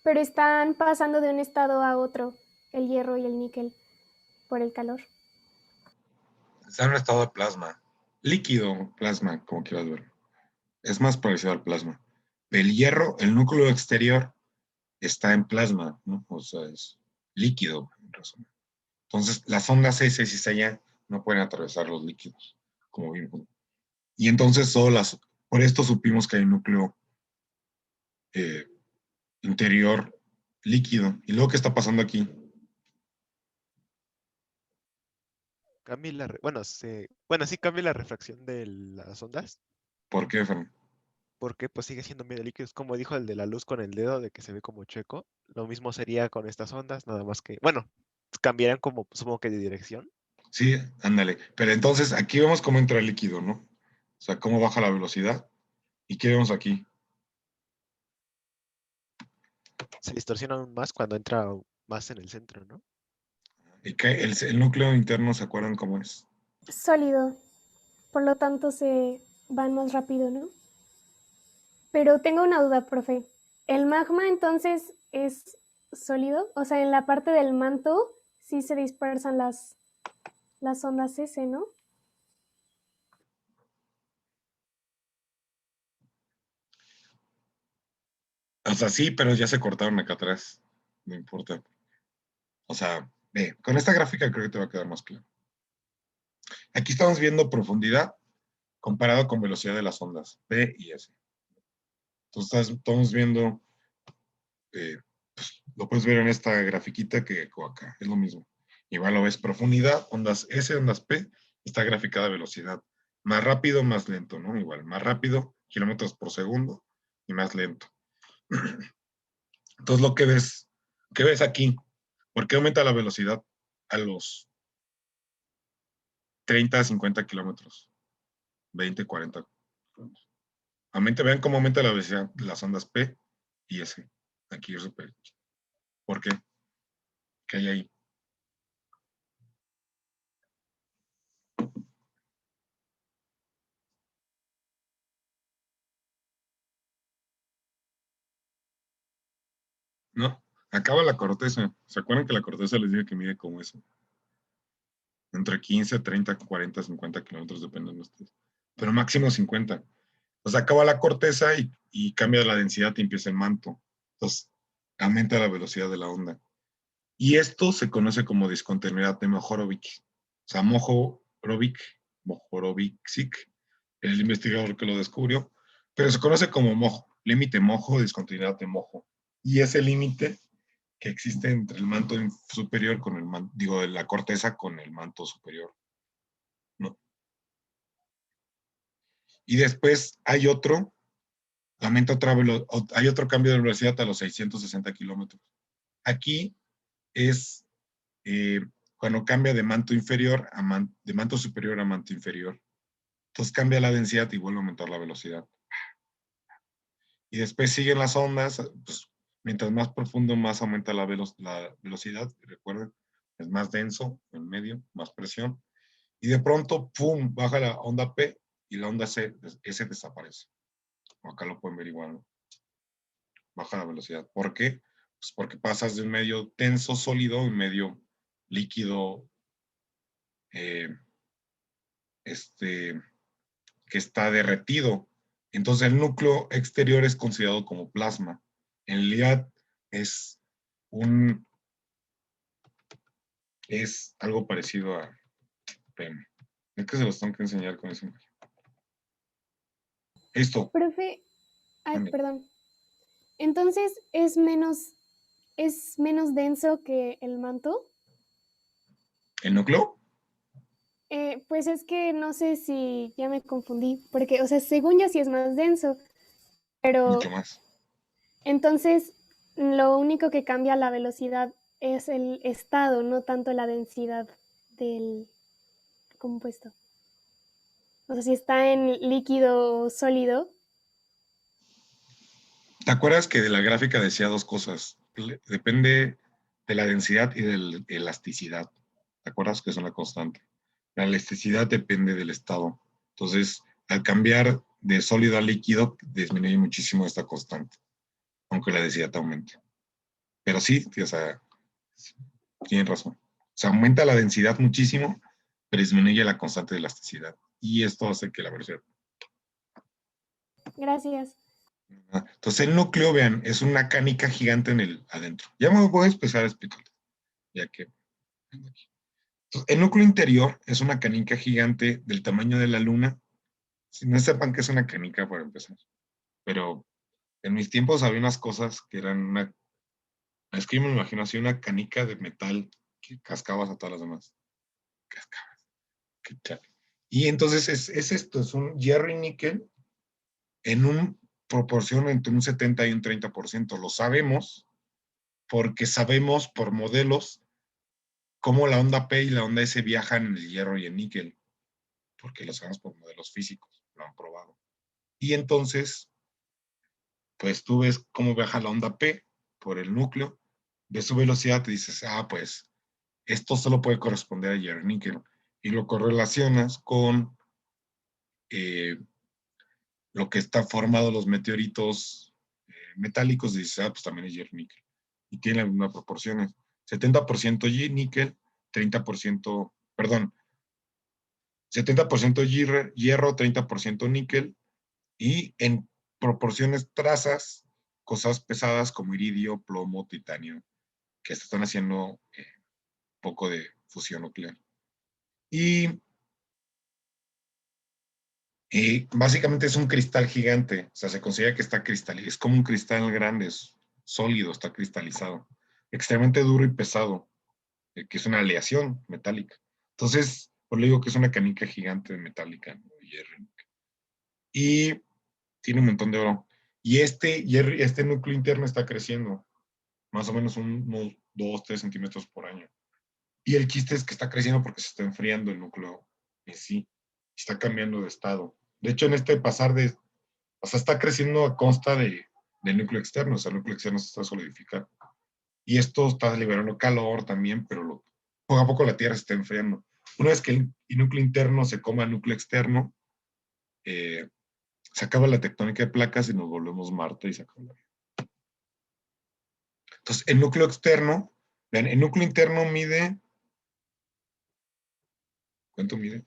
pero están pasando de un estado a otro, el hierro y el níquel, por el calor. Está en un estado de plasma. Líquido, plasma, como quieras ver. Es más parecido al plasma. El hierro, el núcleo exterior, está en plasma, ¿no? O sea, es líquido, en resumen. Entonces, las ondas S, si está allá, no pueden atravesar los líquidos, como vimos. Y entonces, por esto supimos que hay un núcleo eh, interior líquido. ¿Y luego qué está pasando aquí? Bueno, sí cambia la refracción de las ondas, ¿Por qué, Fran? porque pues sigue siendo medio líquido. Es como dijo el de la luz con el dedo, de que se ve como chueco. Lo mismo sería con estas ondas, nada más que, bueno, cambiarían como, supongo que de dirección. Sí, ándale. Pero entonces, aquí vemos cómo entra el líquido, ¿no? O sea, cómo baja la velocidad. ¿Y qué vemos aquí? Se distorsiona aún más cuando entra más en el centro, ¿no? Y que el núcleo interno, ¿se acuerdan cómo es? Sólido, por lo tanto se van más rápido, ¿no? Pero tengo una duda, profe. ¿El magma entonces es sólido? O sea, en la parte del manto sí se dispersan las ondas S, ¿no? O sea, sí, pero ya se cortaron acá atrás. No importa. O sea, ve, con esta gráfica creo que te va a quedar más claro. Aquí estamos viendo profundidad comparado con velocidad de las ondas, P y S. Entonces estamos viendo, pues, lo puedes ver en esta grafiquita que acá, es lo mismo. Igual lo ves profundidad, ondas S, ondas P, está graficada velocidad. Más rápido, más lento, ¿no? Igual, más rápido, kilómetros por segundo, y más lento. Entonces lo que ves, ¿qué ves aquí? ¿Por qué aumenta la velocidad a los 30, 50 kilómetros? 20, 40. Vean cómo aumenta la velocidad de las ondas P y S. Aquí es súper. ¿Por qué? ¿Qué hay ahí? No, acaba la corteza. ¿Se acuerdan que la corteza les dije que mide como eso? Entre 15, 30, 40, 50 kilómetros, dependen de ustedes. Pero máximo 50. O sea, acaba la corteza y cambia la densidad y empieza el manto. Entonces, aumenta la velocidad de la onda. Y esto se conoce como discontinuidad de Mohorovic. O sea, Mohorovic, el investigador que lo descubrió, pero se conoce como mojo, límite mojo, discontinuidad de mojo. Y ese límite que existe entre el manto superior con el manto, digo, de la corteza con el manto superior. ¿No? Y después hay otro, hay otro cambio de velocidad a los 660 kilómetros. Aquí es cuando cambia de manto inferior de manto superior a manto inferior. Entonces cambia la densidad y vuelve a aumentar la velocidad. Y después siguen las ondas, pues, mientras más profundo, más aumenta la velocidad. Recuerden, es más denso, en medio, más presión. Y de pronto, ¡pum!, baja la onda P y la onda S desaparece. Acá lo pueden ver igual, ¿no? Baja la velocidad. ¿Por qué? Pues porque pasas de un medio denso, sólido, a un medio líquido, que está derretido. Entonces el núcleo exterior es considerado como plasma. En realidad es algo parecido a PEM. Es que se los tengo que enseñar con esa imagen. Esto. Profe, ay, Mande. perdón. Entonces, ¿es menos denso que el manto? ¿El núcleo? Pues es que no sé si ya me confundí, porque, o sea, según yo sí es más denso, pero Mucho más. entonces lo único que cambia la velocidad es el estado, no tanto la densidad del compuesto. O sea, si está en líquido o sólido. ¿Te acuerdas que de la gráfica decía dos cosas? Depende de la densidad y de la elasticidad. ¿Te acuerdas que es una constante? La elasticidad depende del estado. Entonces, al cambiar de sólido a líquido, disminuye muchísimo esta constante, aunque la densidad aumente. Pero sí, o sea, tienen razón. O sea, aumenta la densidad muchísimo, pero disminuye la constante de elasticidad. Y esto hace que la velocidad. Gracias. Entonces, el núcleo, vean, es una canica gigante adentro. Ya me voy a empezar a explicar, ya que. Entonces, el núcleo interior es una canica gigante del tamaño de la luna. Si no sepan que es una canica para empezar. Pero en mis tiempos había unas cosas que eran es que yo me lo imagino así, una canica de metal que cascabas a todas las demás. Cascabas. Qué chale. Y entonces es esto, es un hierro y níquel en una proporción entre un 70 y un 30%. Lo sabemos porque sabemos por modelos cómo la onda P y la onda S viajan en el hierro y el níquel, porque lo sabemos por modelos físicos, lo han probado. Y entonces, pues tú ves cómo viaja la onda P por el núcleo, ves su velocidad y dices, pues esto solo puede corresponder a hierro y níquel. Y lo correlacionas con lo que está formado los meteoritos metálicos, y dices, pues también es hierro y níquel. Y tiene las mismas proporciones. 70% níquel, 30%, perdón, 70% hierro, 30% níquel, y en proporciones trazas, cosas pesadas como iridio, plomo, titanio, que se están haciendo un poco de fusión nuclear. Y básicamente es un cristal gigante, o sea, se considera que está cristalizado, es como un cristal grande, es sólido, está cristalizado, extremadamente duro y pesado, que es una aleación metálica. Entonces, por lo digo que es una canica gigante metálica, ¿no? Y tiene un montón de oro. Y este núcleo interno está creciendo, más o menos unos 2, 3 centímetros por año. Y el chiste es que está creciendo porque se está enfriando el núcleo en sí, está cambiando de estado. De hecho, en este pasar o sea, está creciendo a consta del núcleo externo, o sea, el núcleo externo se está solidificando. Y esto está liberando calor también, pero poco a poco la Tierra se está enfriando. Una vez que el núcleo interno se coma el núcleo externo, se acaba la tectónica de placas y nos volvemos Marte y se acaba la vida. Entonces, el núcleo externo, vean, el núcleo interno mide, ¿cuánto mide?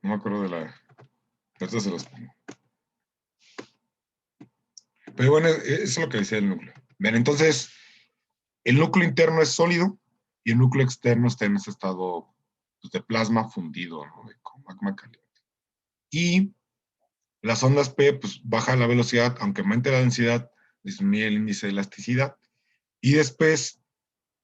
No me acuerdo de la, ahorita se los pongo. Pero bueno, eso es lo que decía el núcleo. Vean, entonces, el núcleo interno es sólido y el núcleo externo está en ese estado pues, de plasma fundido, ¿no? De magma caliente. Y las ondas P, pues baja la velocidad, aunque aumente la densidad, disminuye el índice de elasticidad. Y después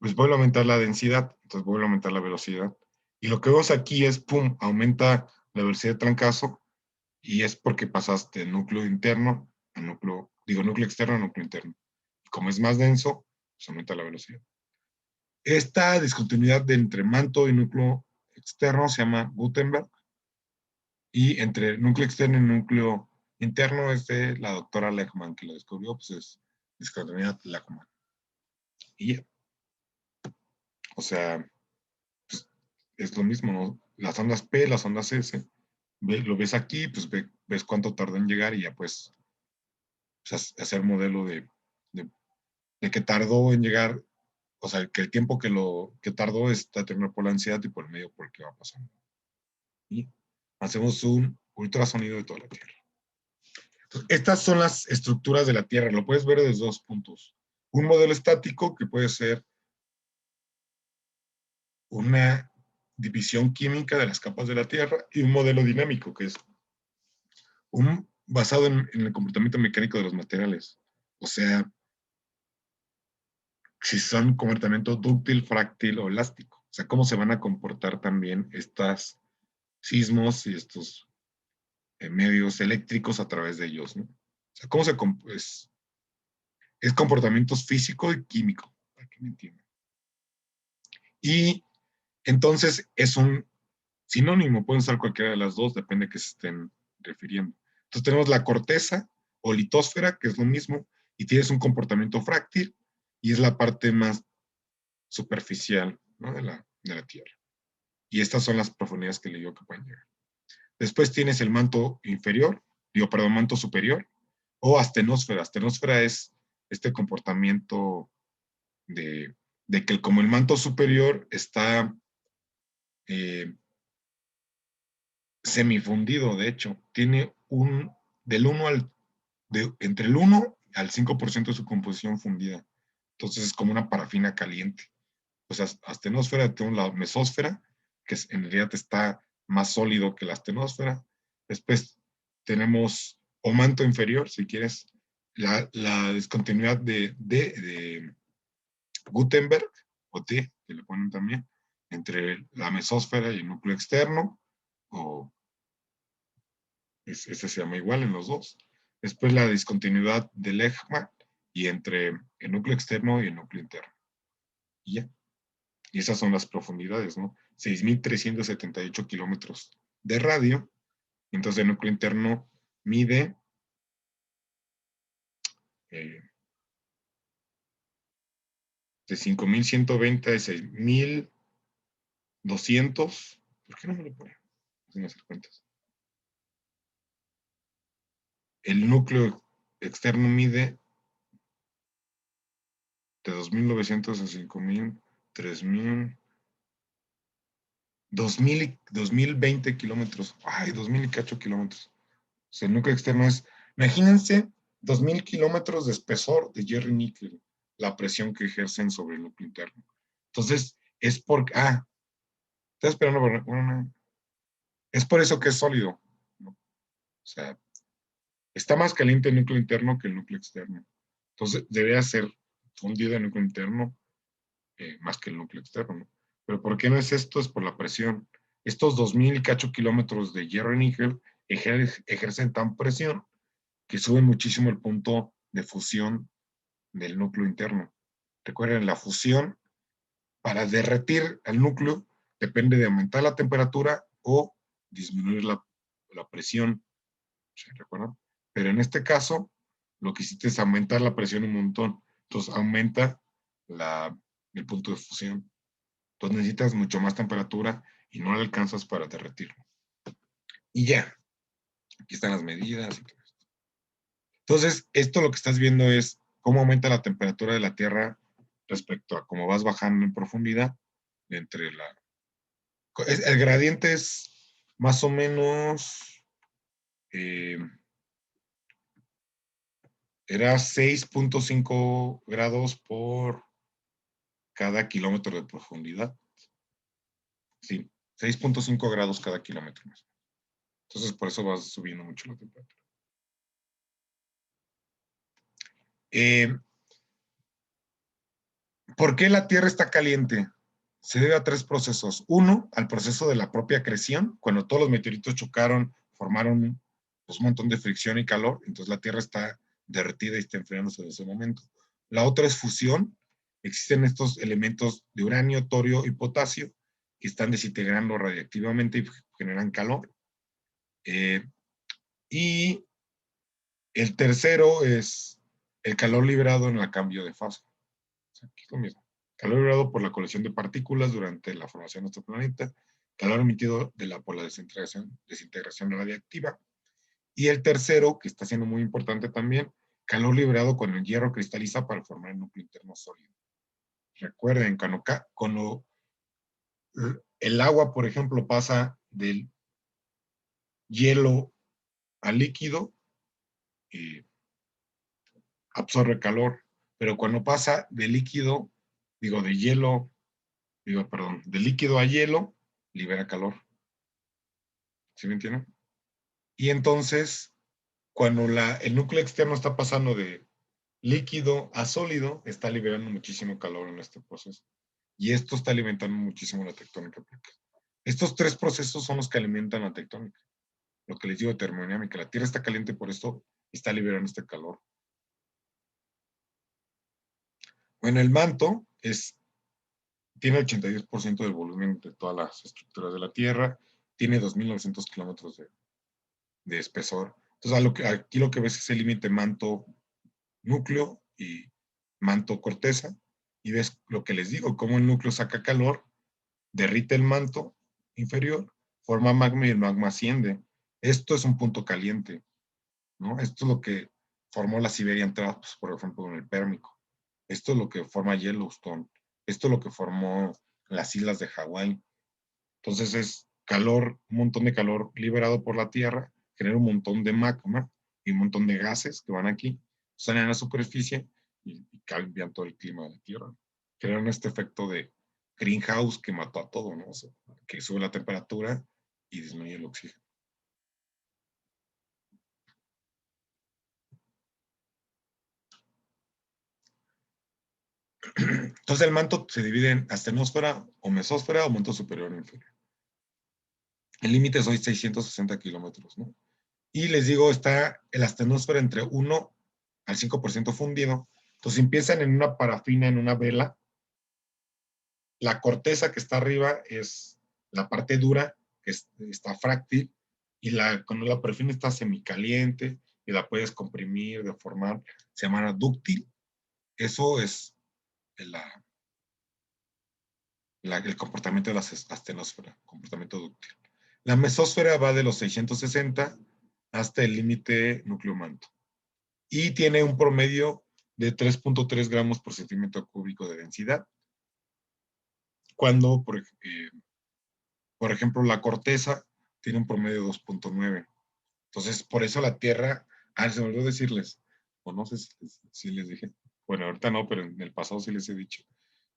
pues vuelve a aumentar la densidad, entonces vuelve a aumentar la velocidad. Y lo que vemos aquí es, pum, aumenta la velocidad de trancazo, y es porque pasaste de núcleo interno a núcleo, núcleo externo a núcleo interno. Como es más denso, pues aumenta la velocidad. Esta discontinuidad de entre manto y núcleo externo se llama Gutenberg, y entre núcleo externo y núcleo interno es de la doctora Lehmann, que lo descubrió, pues es discontinuidad Lehmann. Y ya. O sea, pues es lo mismo, ¿no? Las ondas P, las ondas S, lo ves aquí, pues ves cuánto tardó en llegar y ya pues hacer modelo de que tardó en llegar, o sea, que el tiempo que tardó es determinado por la ansiedad y por el medio por el que va pasando. Y hacemos un ultrasonido de toda la Tierra. Entonces, estas son las estructuras de la Tierra, lo puedes ver desde dos puntos. Un modelo estático que puede ser una división química de las capas de la Tierra, y un modelo dinámico que es basado en el comportamiento mecánico de los materiales. O sea, si son comportamiento dúctil, fráctil o elástico. O sea, cómo se van a comportar también estos sismos y estos medios eléctricos a través de ellos, ¿no? O sea, cómo es comportamientos físico y químico, para que me entiendan. Y entonces es un sinónimo, pueden usar cualquiera de las dos, depende de qué se estén refiriendo. Entonces tenemos la corteza o litósfera, que es lo mismo, y tienes un comportamiento fráctil, y es la parte más superficial, ¿no? de la Tierra. Y estas son las profundidades que le digo que pueden llegar. Después tienes el manto inferior, manto superior, o astenosfera. Astenosfera es este comportamiento de que como el manto superior está semifundido, de hecho, tiene entre el 1 al 5% de su composición fundida. Entonces es como una parafina caliente. O sea, astenosfera, tenemos la mesósfera, que en realidad está más sólido que la astenosfera. Después tenemos o manto inferior, si quieres, la discontinuidad de Gutenberg, o T, que le ponen también, entre la mesósfera y el núcleo externo, o ese se llama igual en los dos. Después la discontinuidad de Lehmann, y entre el núcleo externo y el núcleo interno. Y ya. Y esas son las profundidades, ¿no? 6.378 kilómetros de radio. Entonces el núcleo interno mide de 5.120 a 6.200. ¿Por qué no me lo pone? Sin hacer cuentas. El núcleo externo mide de 2.900 a 5.000, 3.000, 2.020 kilómetros. Ay, 2.000 y cacho kilómetros. O sea, el núcleo externo es, imagínense, 2.000 kilómetros de espesor de Jerry Nickel, la presión que ejercen sobre el núcleo interno. Entonces, es estoy esperando, bueno, es por eso que es sólido, ¿no? O sea, está más caliente el núcleo interno que el núcleo externo. Entonces, debería ser fundido el núcleo interno más que el núcleo externo, ¿no? Pero ¿por qué no es esto? Es por la presión. Estos 2.000 y cacho kilómetros de hierro y níquel ejercen tan presión que sube muchísimo el punto de fusión del núcleo interno. Recuerden, la fusión, para derretir el núcleo, depende de aumentar la temperatura o disminuir la presión. ¿Se recuerdan? Pero en este caso, lo que hiciste es aumentar la presión un montón. Entonces aumenta el punto de fusión. Entonces necesitas mucho más temperatura y no la alcanzas para derretirlo. Y ya. Aquí están las medidas y todo esto. Entonces, esto lo que estás viendo es cómo aumenta la temperatura de la Tierra respecto a cómo vas bajando en profundidad. El gradiente es más o menos, era 6.5 grados por cada kilómetro de profundidad. Sí, 6.5 grados cada kilómetro. Entonces, por eso vas subiendo mucho la temperatura. ¿Por qué la Tierra está caliente? Se debe a 3 procesos. Uno, al proceso de la propia acreción. Cuando todos los meteoritos chocaron, formaron pues, un montón de fricción y calor. Entonces la Tierra está derretida y está enfriándose en ese momento. La otra es fusión. Existen estos elementos de uranio, torio y potasio que están desintegrando radiactivamente y generan calor. Y el tercero es el calor liberado en el cambio de fase. O sea, aquí es lo mismo. Calor liberado por la colisión de partículas durante la formación de nuestro planeta, calor emitido por la desintegración radiactiva. Y el tercero, que está siendo muy importante también, calor liberado cuando el hierro cristaliza para formar el núcleo interno sólido. Recuerden, cuando el agua, por ejemplo, pasa del hielo al líquido, absorbe calor, pero cuando pasa de líquido, de líquido a hielo, libera calor. ¿Sí me entienden? Y entonces, cuando el núcleo externo está pasando de líquido a sólido, está liberando muchísimo calor en este proceso. Y esto está alimentando muchísimo la tectónica. Estos 3 procesos son los que alimentan la tectónica. Lo que les digo de termodinámica. La Tierra está caliente por esto, está liberando este calor. Bueno, el manto tiene el 82% del volumen de todas las estructuras de la Tierra, tiene 2.900 kilómetros de espesor. Entonces, aquí lo que ves es el límite manto-núcleo y manto-corteza, y ves lo que les digo, cómo el núcleo saca calor, derrite el manto inferior, forma magma y el magma asciende. Esto es un punto caliente, ¿no? Esto es lo que formó la Siberian Traps, por ejemplo, en el Pérmico. Esto es lo que forma Yellowstone. Esto es lo que formó las islas de Hawái. Entonces es calor, un montón de calor liberado por la Tierra, genera un montón de magma y un montón de gases que van aquí, salen a la superficie y cambian todo el clima de la Tierra. Crearon este efecto de greenhouse que mató a todo, ¿no? O sea, que sube la temperatura y disminuye el oxígeno. Entonces el manto se divide en astenosfera o mesósfera o manto superior o inferior. El límite es hoy 660 kilómetros, ¿no? Y les digo, está el astenosfera entre 1 al 5% fundido. Entonces empiezan en una parafina, en una vela. La corteza que está arriba es la parte dura, que está fráctil, y cuando la parafina está semicaliente y la puedes comprimir, deformar, se llama dúctil. Eso es el comportamiento de la astenosfera, comportamiento dúctil. La mesósfera va de los 660 hasta el límite núcleo-manto. Y tiene un promedio de 3.3 gramos por centímetro cúbico de densidad. Cuando, por ejemplo, la corteza tiene un promedio de 2.9. Entonces, por eso la Tierra, se me olvidó decirles, o no sé si les dije, bueno, ahorita no, pero en el pasado sí les he dicho.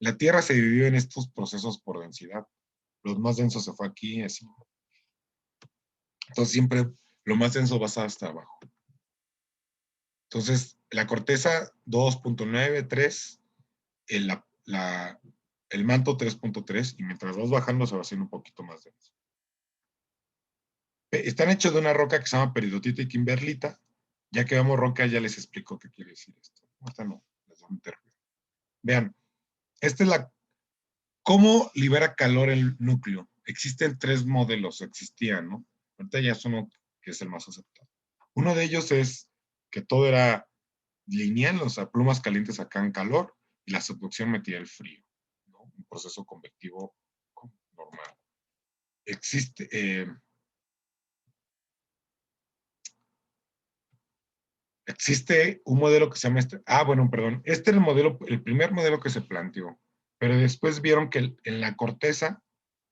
La Tierra se dividió en estos procesos por densidad. Los más densos se fue aquí, así. Entonces, siempre lo más denso va a estar hasta abajo. Entonces, la corteza 2.9, 3, el manto 3.3, y mientras vas bajando se va haciendo un poquito más denso. Están hechos de una roca que se llama peridotita y kimberlita. Ya que vemos roca, ya les explico qué quiere decir esto. Esta no, les voy a meter. Vean, esta es ¿cómo libera calor el núcleo? Existen 3 modelos, existían, ¿no? Ahorita ya es uno que es el más aceptado. Uno de ellos es que todo era lineal, o sea, plumas calientes sacan calor y la subducción metía el frío, ¿no? Un proceso convectivo normal. Existe un modelo que se llama este es el primer modelo que se planteó, pero después vieron que en la corteza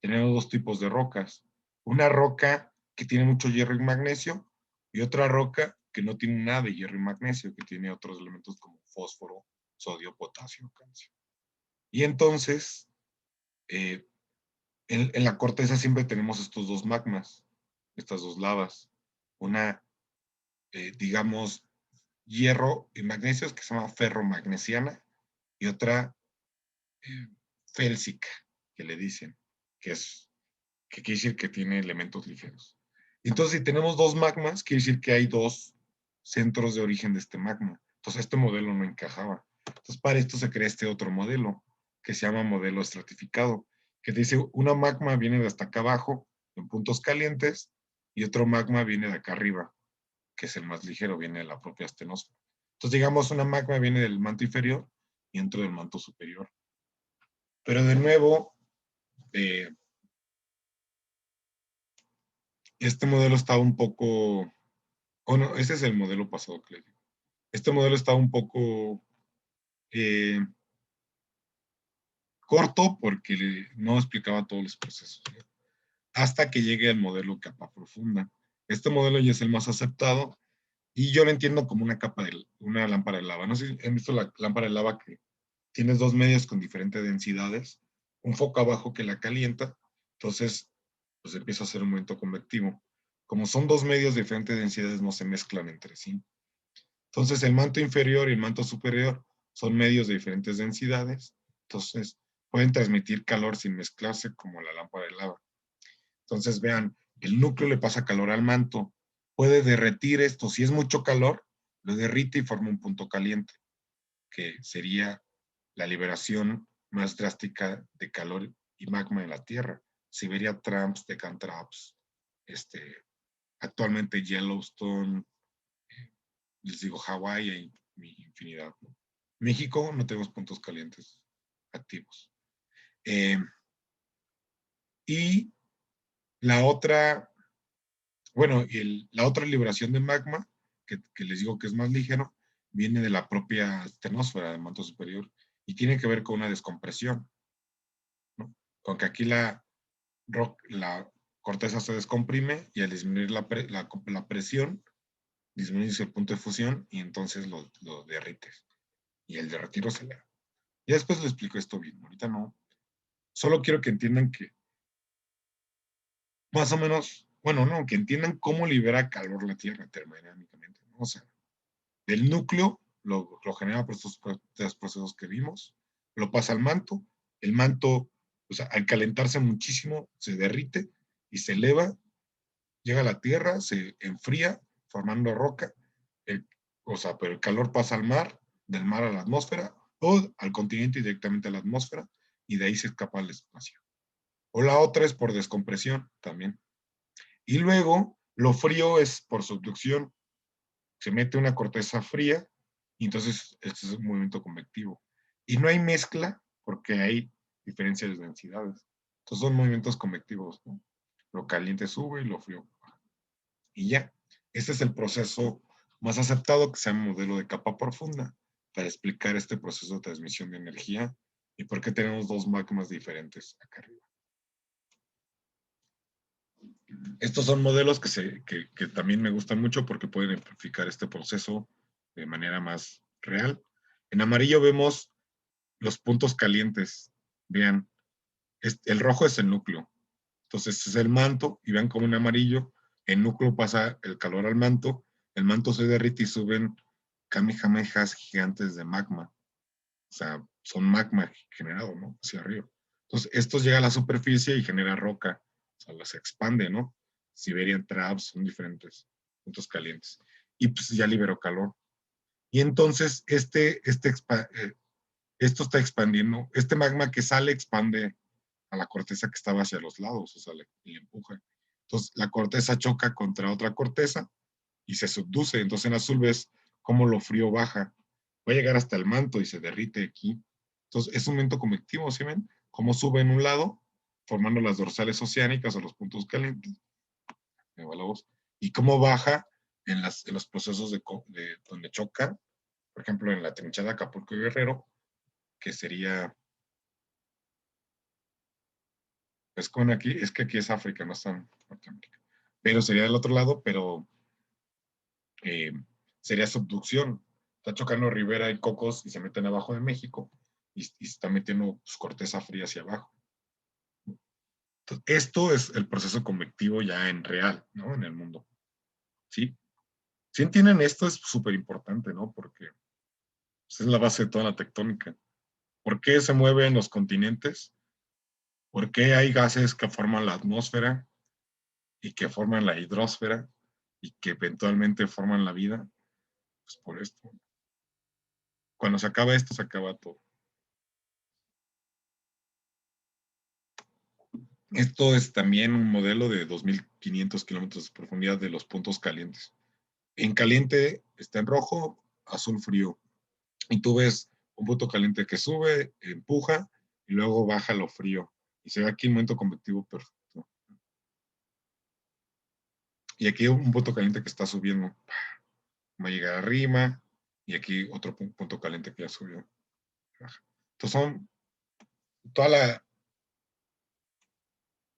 tenemos 2 tipos de rocas. Una roca que tiene mucho hierro y magnesio y otra roca que no tiene nada de hierro y magnesio, que tiene otros elementos como fósforo, sodio, potasio, calcio. Y entonces, en la corteza siempre tenemos estos 2 magmas, estas 2 lavas. Una, digamos, hierro y magnesio, que se llama ferromagnesiana, y otra félsica, que le dicen, que quiere decir que tiene elementos ligeros. Entonces, si tenemos dos magmas, quiere decir que hay dos centros de origen de este magma. Entonces, este modelo no encajaba. Entonces, para esto se crea este otro modelo, que se llama modelo estratificado, que dice, una magma viene de hasta acá abajo, en puntos calientes, y otro magma viene de acá arriba, que es el más ligero, viene de la propia astenosfera. Entonces, digamos, una magma viene del manto inferior y otro del manto superior. Pero de nuevo, este modelo estaba un poco, no, ese es el modelo pasado que les digo. Este modelo estaba un poco corto porque no explicaba todos los procesos, ¿no? Hasta que llegue el modelo capa profunda. Este modelo ya es el más aceptado y yo lo entiendo como una lámpara de lava. No sé si han visto la lámpara de lava que tienes dos medios con diferentes densidades, un foco abajo que la calienta, entonces pues empieza a hacer un movimiento convectivo. Como son dos medios de diferentes densidades, no se mezclan entre sí. Entonces el manto inferior y el manto superior son medios de diferentes densidades, entonces pueden transmitir calor sin mezclarse como la lámpara de lava. Entonces vean, el núcleo le pasa calor al manto, puede derretir esto, si es mucho calor, lo derrite y forma un punto caliente, que sería la liberación más drástica de calor y magma en la Tierra. Siberia Traps, Deccan Traps, actualmente Yellowstone, les digo Hawái y infinidad, ¿no? México no tenemos puntos calientes activos. Y la otra, bueno, la otra liberación de magma, que les digo que es más ligero, viene de la propia astenosfera del manto superior y tiene que ver con una descompresión, ¿no? Con que aquí la corteza se descomprime y al disminuir la presión, disminuyes el punto de fusión y entonces lo derrites. Y el derretido se le... Ya después les explico esto bien, ahorita no. Solo quiero que entiendan que más o menos, bueno, no, que entiendan cómo libera calor la Tierra termodinámicamente, ¿no? O sea, del núcleo lo genera por estos procesos que vimos, lo pasa al manto, el manto, o sea, al calentarse muchísimo, se derrite y se eleva, llega a la Tierra, se enfría, formando roca, o sea, pero el calor pasa al mar, del mar a la atmósfera, o al continente y directamente a la atmósfera, y de ahí se escapa al espacio. O la otra es por descompresión también. Y luego, lo frío es por subducción. Se mete una corteza fría y entonces este es un movimiento convectivo. Y no hay mezcla porque hay diferencias de densidades. Entonces son movimientos convectivos, ¿no? Lo caliente sube y lo frío baja. Y ya, este es el proceso más aceptado que se llama modelo de capa profunda para explicar este proceso de transmisión de energía y por qué tenemos dos magmas diferentes acá arriba. Estos son modelos que también me gustan mucho porque pueden ejemplificar este proceso de manera más real. En amarillo vemos los puntos calientes. Vean, el rojo es el núcleo. Entonces es el manto y vean como en amarillo el núcleo pasa el calor al manto, el manto se derrite y suben kamehamehas gigantes de magma. O sea, son magma generado, ¿no? Hacia arriba. Entonces, esto llega a la superficie y genera roca. O sea, se expande, ¿no? Siberian Traps, son diferentes puntos calientes. Y pues ya liberó calor. Y entonces, esto está expandiendo. Este magma que sale expande a la corteza que estaba hacia los lados, o sea, le empuja. Entonces, la corteza choca contra otra corteza y se subduce. Entonces, en azul ves cómo lo frío baja. Va a llegar hasta el manto y se derrite aquí. Entonces, es un movimiento convectivo, ¿sí ven? Cómo sube en un lado, formando las dorsales oceánicas o los puntos calientes. Me va la voz. Y cómo baja en los procesos de donde choca, por ejemplo, en la trinchera Acapulco y Guerrero, que sería, pues con aquí, es que aquí es África, no está en Norteamérica. Pero sería del otro lado, pero sería subducción. Está chocando Rivera y Cocos y se meten abajo de México y se está metiendo pues, corteza fría hacia abajo. Entonces, esto es el proceso convectivo ya en real, ¿no? En el mundo. ¿Sí? Si entienden esto es súper importante, ¿no? Porque pues, es la base de toda la tectónica. ¿Por qué se mueven los continentes? ¿Por qué hay gases que forman la atmósfera y que forman la hidrosfera y que eventualmente forman la vida? Pues por esto. Cuando se acaba esto, se acaba todo. Esto es también un modelo de 2.500 kilómetros de profundidad de los puntos calientes. En caliente está en rojo, azul frío. Y tú ves un punto caliente que sube, empuja y luego baja lo frío. Y se ve aquí un momento convectivo perfecto. Y aquí un punto caliente que está subiendo. Va a llegar arriba. Y aquí otro punto caliente que ya subió. Entonces son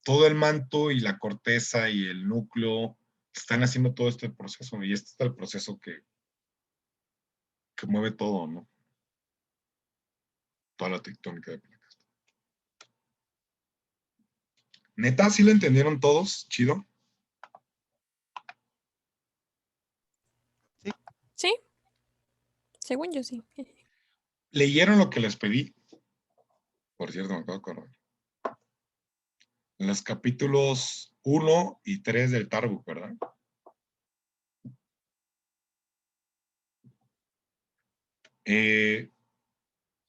todo el manto y la corteza y el núcleo están haciendo todo este proceso. Y este es el proceso que mueve todo, ¿no? Toda la tectónica de placas. ¿Neta, sí lo entendieron todos? ¿Chido? Sí, según yo sí. ¿Leyeron lo que les pedí? Por cierto, me acabo de acordar. En los capítulos 1 y 3 del Tarbuk, ¿verdad?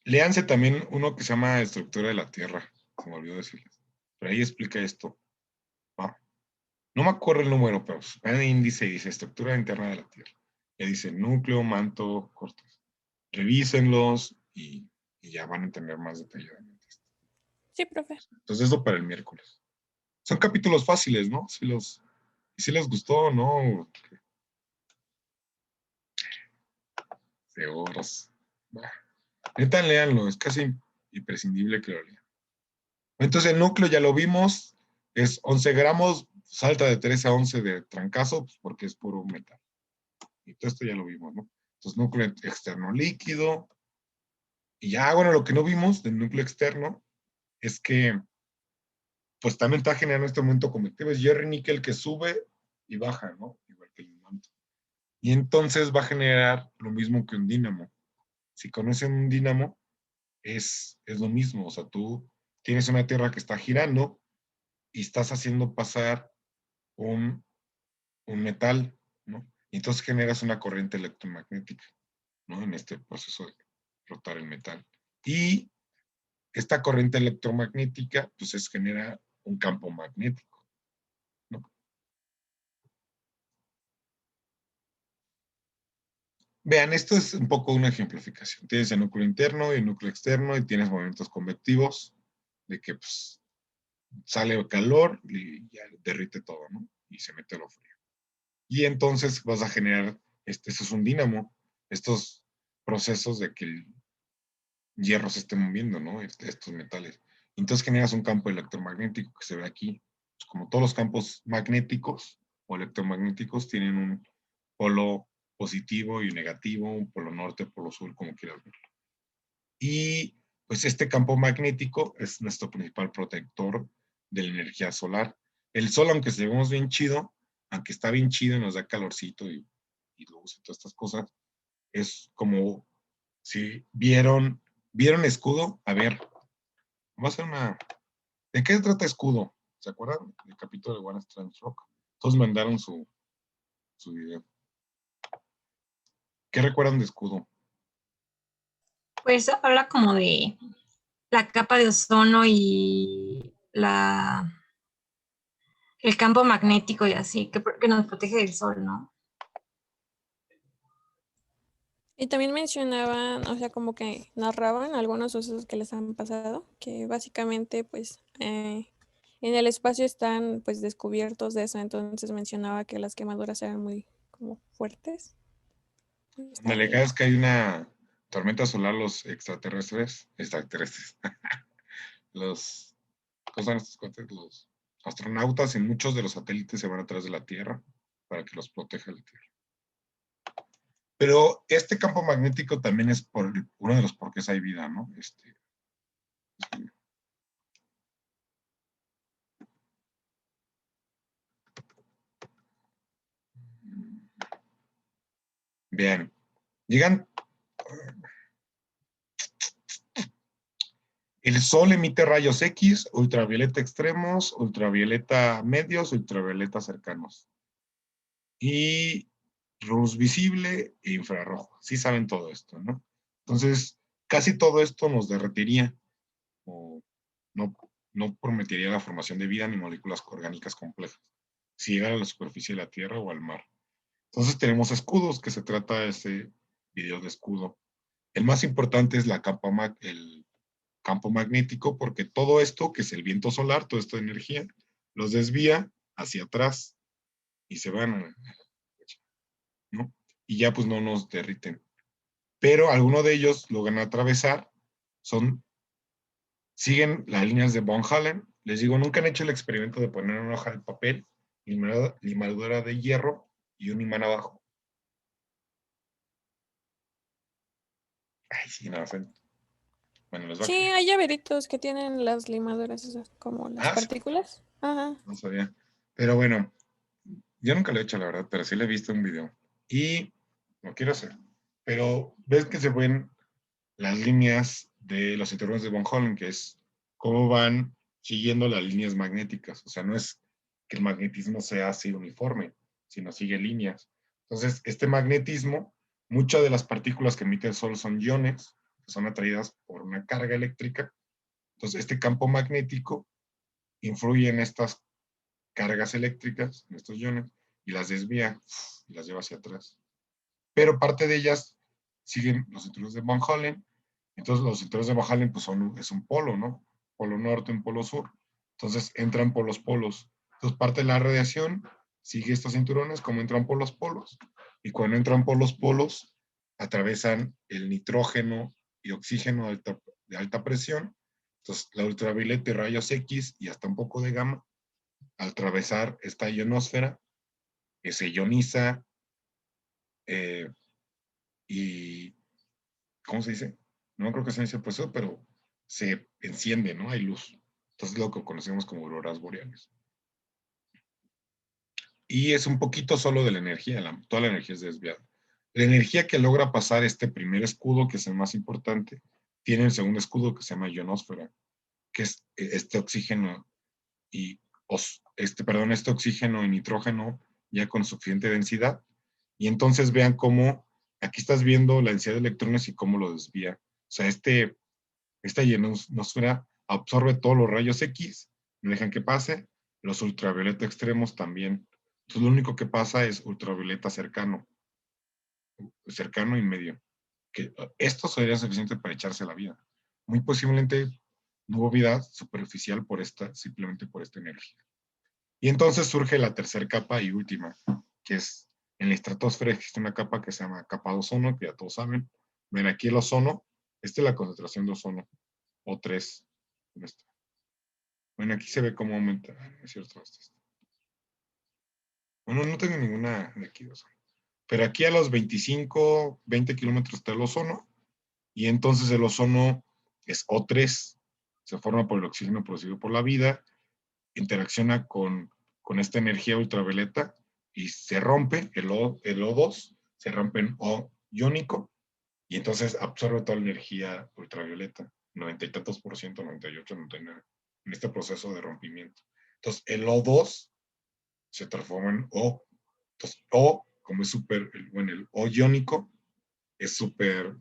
Léanse también uno que se llama Estructura de la Tierra. Se me olvidó decirles. Pero ahí explica esto. ¿Va? No me acuerdo el número, pero en el índice dice Estructura interna de la Tierra. Ya dice núcleo, manto, corteza. Revísenlos y ya van a entender más detalladamente esto. Sí, profe. Entonces, eso para el miércoles. Son capítulos fáciles, ¿no? Si les gustó, ¿no? De horas. Neta, léanlo, es casi imprescindible que lo lean. Entonces, el núcleo ya lo vimos, es 11 gramos, salta de 13 a 11 de trancazo, pues porque es puro metal. Y todo esto ya lo vimos, ¿no? Entonces, núcleo externo líquido. Y ya, bueno, lo que no vimos del núcleo externo es que, pues también está generando este momento convectivo, es hierro y níquel que sube y baja, ¿no? Igual que el manto. Y entonces va a generar lo mismo que un dínamo. Si conocen un dínamo, es lo mismo. O sea, tú tienes una tierra que está girando y estás haciendo pasar un metal, ¿no? Y entonces generas una corriente electromagnética, ¿no? En este proceso de rotar el metal. Y esta corriente electromagnética, pues genera un campo magnético, ¿no? Vean, esto es un poco una ejemplificación. Tienes el núcleo interno y el núcleo externo y tienes movimientos convectivos de que pues, sale calor y ya derrite todo, ¿no? Y se mete lo frío. Y entonces vas a generar, eso es un dínamo, estos procesos de que el hierro se esté moviendo, ¿no? Estos metales. Entonces generas un campo electromagnético que se ve aquí. Pues como todos los campos magnéticos o electromagnéticos tienen un polo positivo y negativo, un polo norte, polo sur, como quieras verlo. Y pues este campo magnético es nuestro principal protector de la energía solar. El sol, aunque se vemos bien chido, aunque está bien chido y nos da calorcito y luz y todas estas cosas, es como si vieron Escudo. A ver, vamos a hacer una... ¿De qué se trata Escudo? ¿Se acuerdan del capítulo de One Strange Rock? Todos mandaron su video. ¿Qué recuerdan de Escudo? Pues habla como de la capa de ozono y el campo magnético y así, que nos protege del sol, ¿no? Y también mencionaban, o sea, como que narraban algunos sucesos que les han pasado, que básicamente, pues, en el espacio están, pues, descubiertos de eso. Entonces mencionaba que las quemaduras eran muy, como, fuertes. Está Donde le bien. caes que hay una tormenta solar, los extraterrestres, los, ¿cómo son estos cuates? Los astronautas y muchos de los satélites se van atrás de la Tierra para que los proteja la Tierra. Pero este campo magnético también es uno de los porqués hay vida, ¿no? Vean, llegan, El sol emite rayos X, ultravioleta extremos, ultravioleta medios, ultravioleta cercanos. Y luz visible e infrarrojo. Sí saben todo esto, ¿no? Entonces, casi todo esto nos derretiría o no prometería la formación de vida ni moléculas orgánicas complejas si llegara a la superficie de la Tierra o al mar. Entonces tenemos escudos, que se trata de ese video de escudo. El más importante es el campo magnético, porque todo esto, que es el viento solar, toda esta energía, los desvía hacia atrás y se van, ¿no? Y ya pues no nos derriten. Pero algunos de ellos logran atravesar, siguen las líneas de Von Hallen. Les digo, nunca han hecho el experimento de poner una hoja de papel, limadura de hierro y un imán abajo. Ay, sí, nada, bueno, les va a Sí, quedar. hay llaveritos que tienen las limadoras esas, como las Ah, sí, partículas. Ajá. no sabía. Pero bueno, yo nunca lo he hecho, la verdad, pero sí le he visto un video. Y lo quiero hacer. Pero ves que se ven las líneas de los cinturones de Von Hallen, que es cómo van siguiendo las líneas magnéticas. O sea, no es que el magnetismo sea así uniforme, sino sigue líneas. Entonces, este magnetismo, muchas de las partículas que emite el Sol son iones, que son atraídas por una carga eléctrica. Entonces, este campo magnético influye en estas cargas eléctricas, en estos iones, y las desvía y las lleva hacia atrás. Pero parte de ellas siguen los cinturones de Van Hallen. Entonces los cinturones de Van Hallen pues es un polo, ¿no? Polo norte, un polo sur. Entonces entran por los polos. Entonces parte de la radiación sigue estos cinturones como entran por los polos. Y cuando entran por los polos, atravesan el nitrógeno y oxígeno de alta presión. Entonces la ultravioleta y rayos X y hasta un poco de gamma, al atravesar esta ionosfera, que se ioniza y, ¿cómo se dice? No creo que se dice el proceso, pero se enciende, ¿no? Hay luz. Entonces lo que conocemos como auroras boreales. Y es un poquito solo de la energía, toda la energía es desviada. La energía que logra pasar este primer escudo, que es el más importante, tiene el segundo escudo que se llama ionosfera, que es este oxígeno este oxígeno y nitrógeno ya con suficiente densidad. Y entonces vean cómo, aquí estás viendo la densidad de electrones y cómo lo desvía. O sea, esta ionosfera absorbe todos los rayos X, no dejan que pase, los ultravioleta extremos también. Entonces lo único que pasa es ultravioleta cercano y medio. Que esto sería suficiente para echarse la vida. Muy posiblemente no hubo vida superficial simplemente por esta energía. Y entonces surge la tercera capa y última, que es en la estratosfera existe una capa que se llama capa de ozono, que ya todos saben. Ven aquí el ozono, esta es la concentración de ozono, O3. Bueno, aquí se ve cómo aumenta. Es cierto, bueno, no tengo ninguna de aquí de ozono. Pero aquí a los 25, 20 kilómetros está el ozono, y entonces el ozono es O3, se forma por el oxígeno producido por la vida, interacciona con esta energía ultravioleta y se rompe el O2, se rompe en O iónico y entonces absorbe toda la energía ultravioleta, 90 y tantos por ciento, 98, 99, en este proceso de rompimiento. Entonces el O2 se transforma en O. Entonces O, como es el O iónico es súper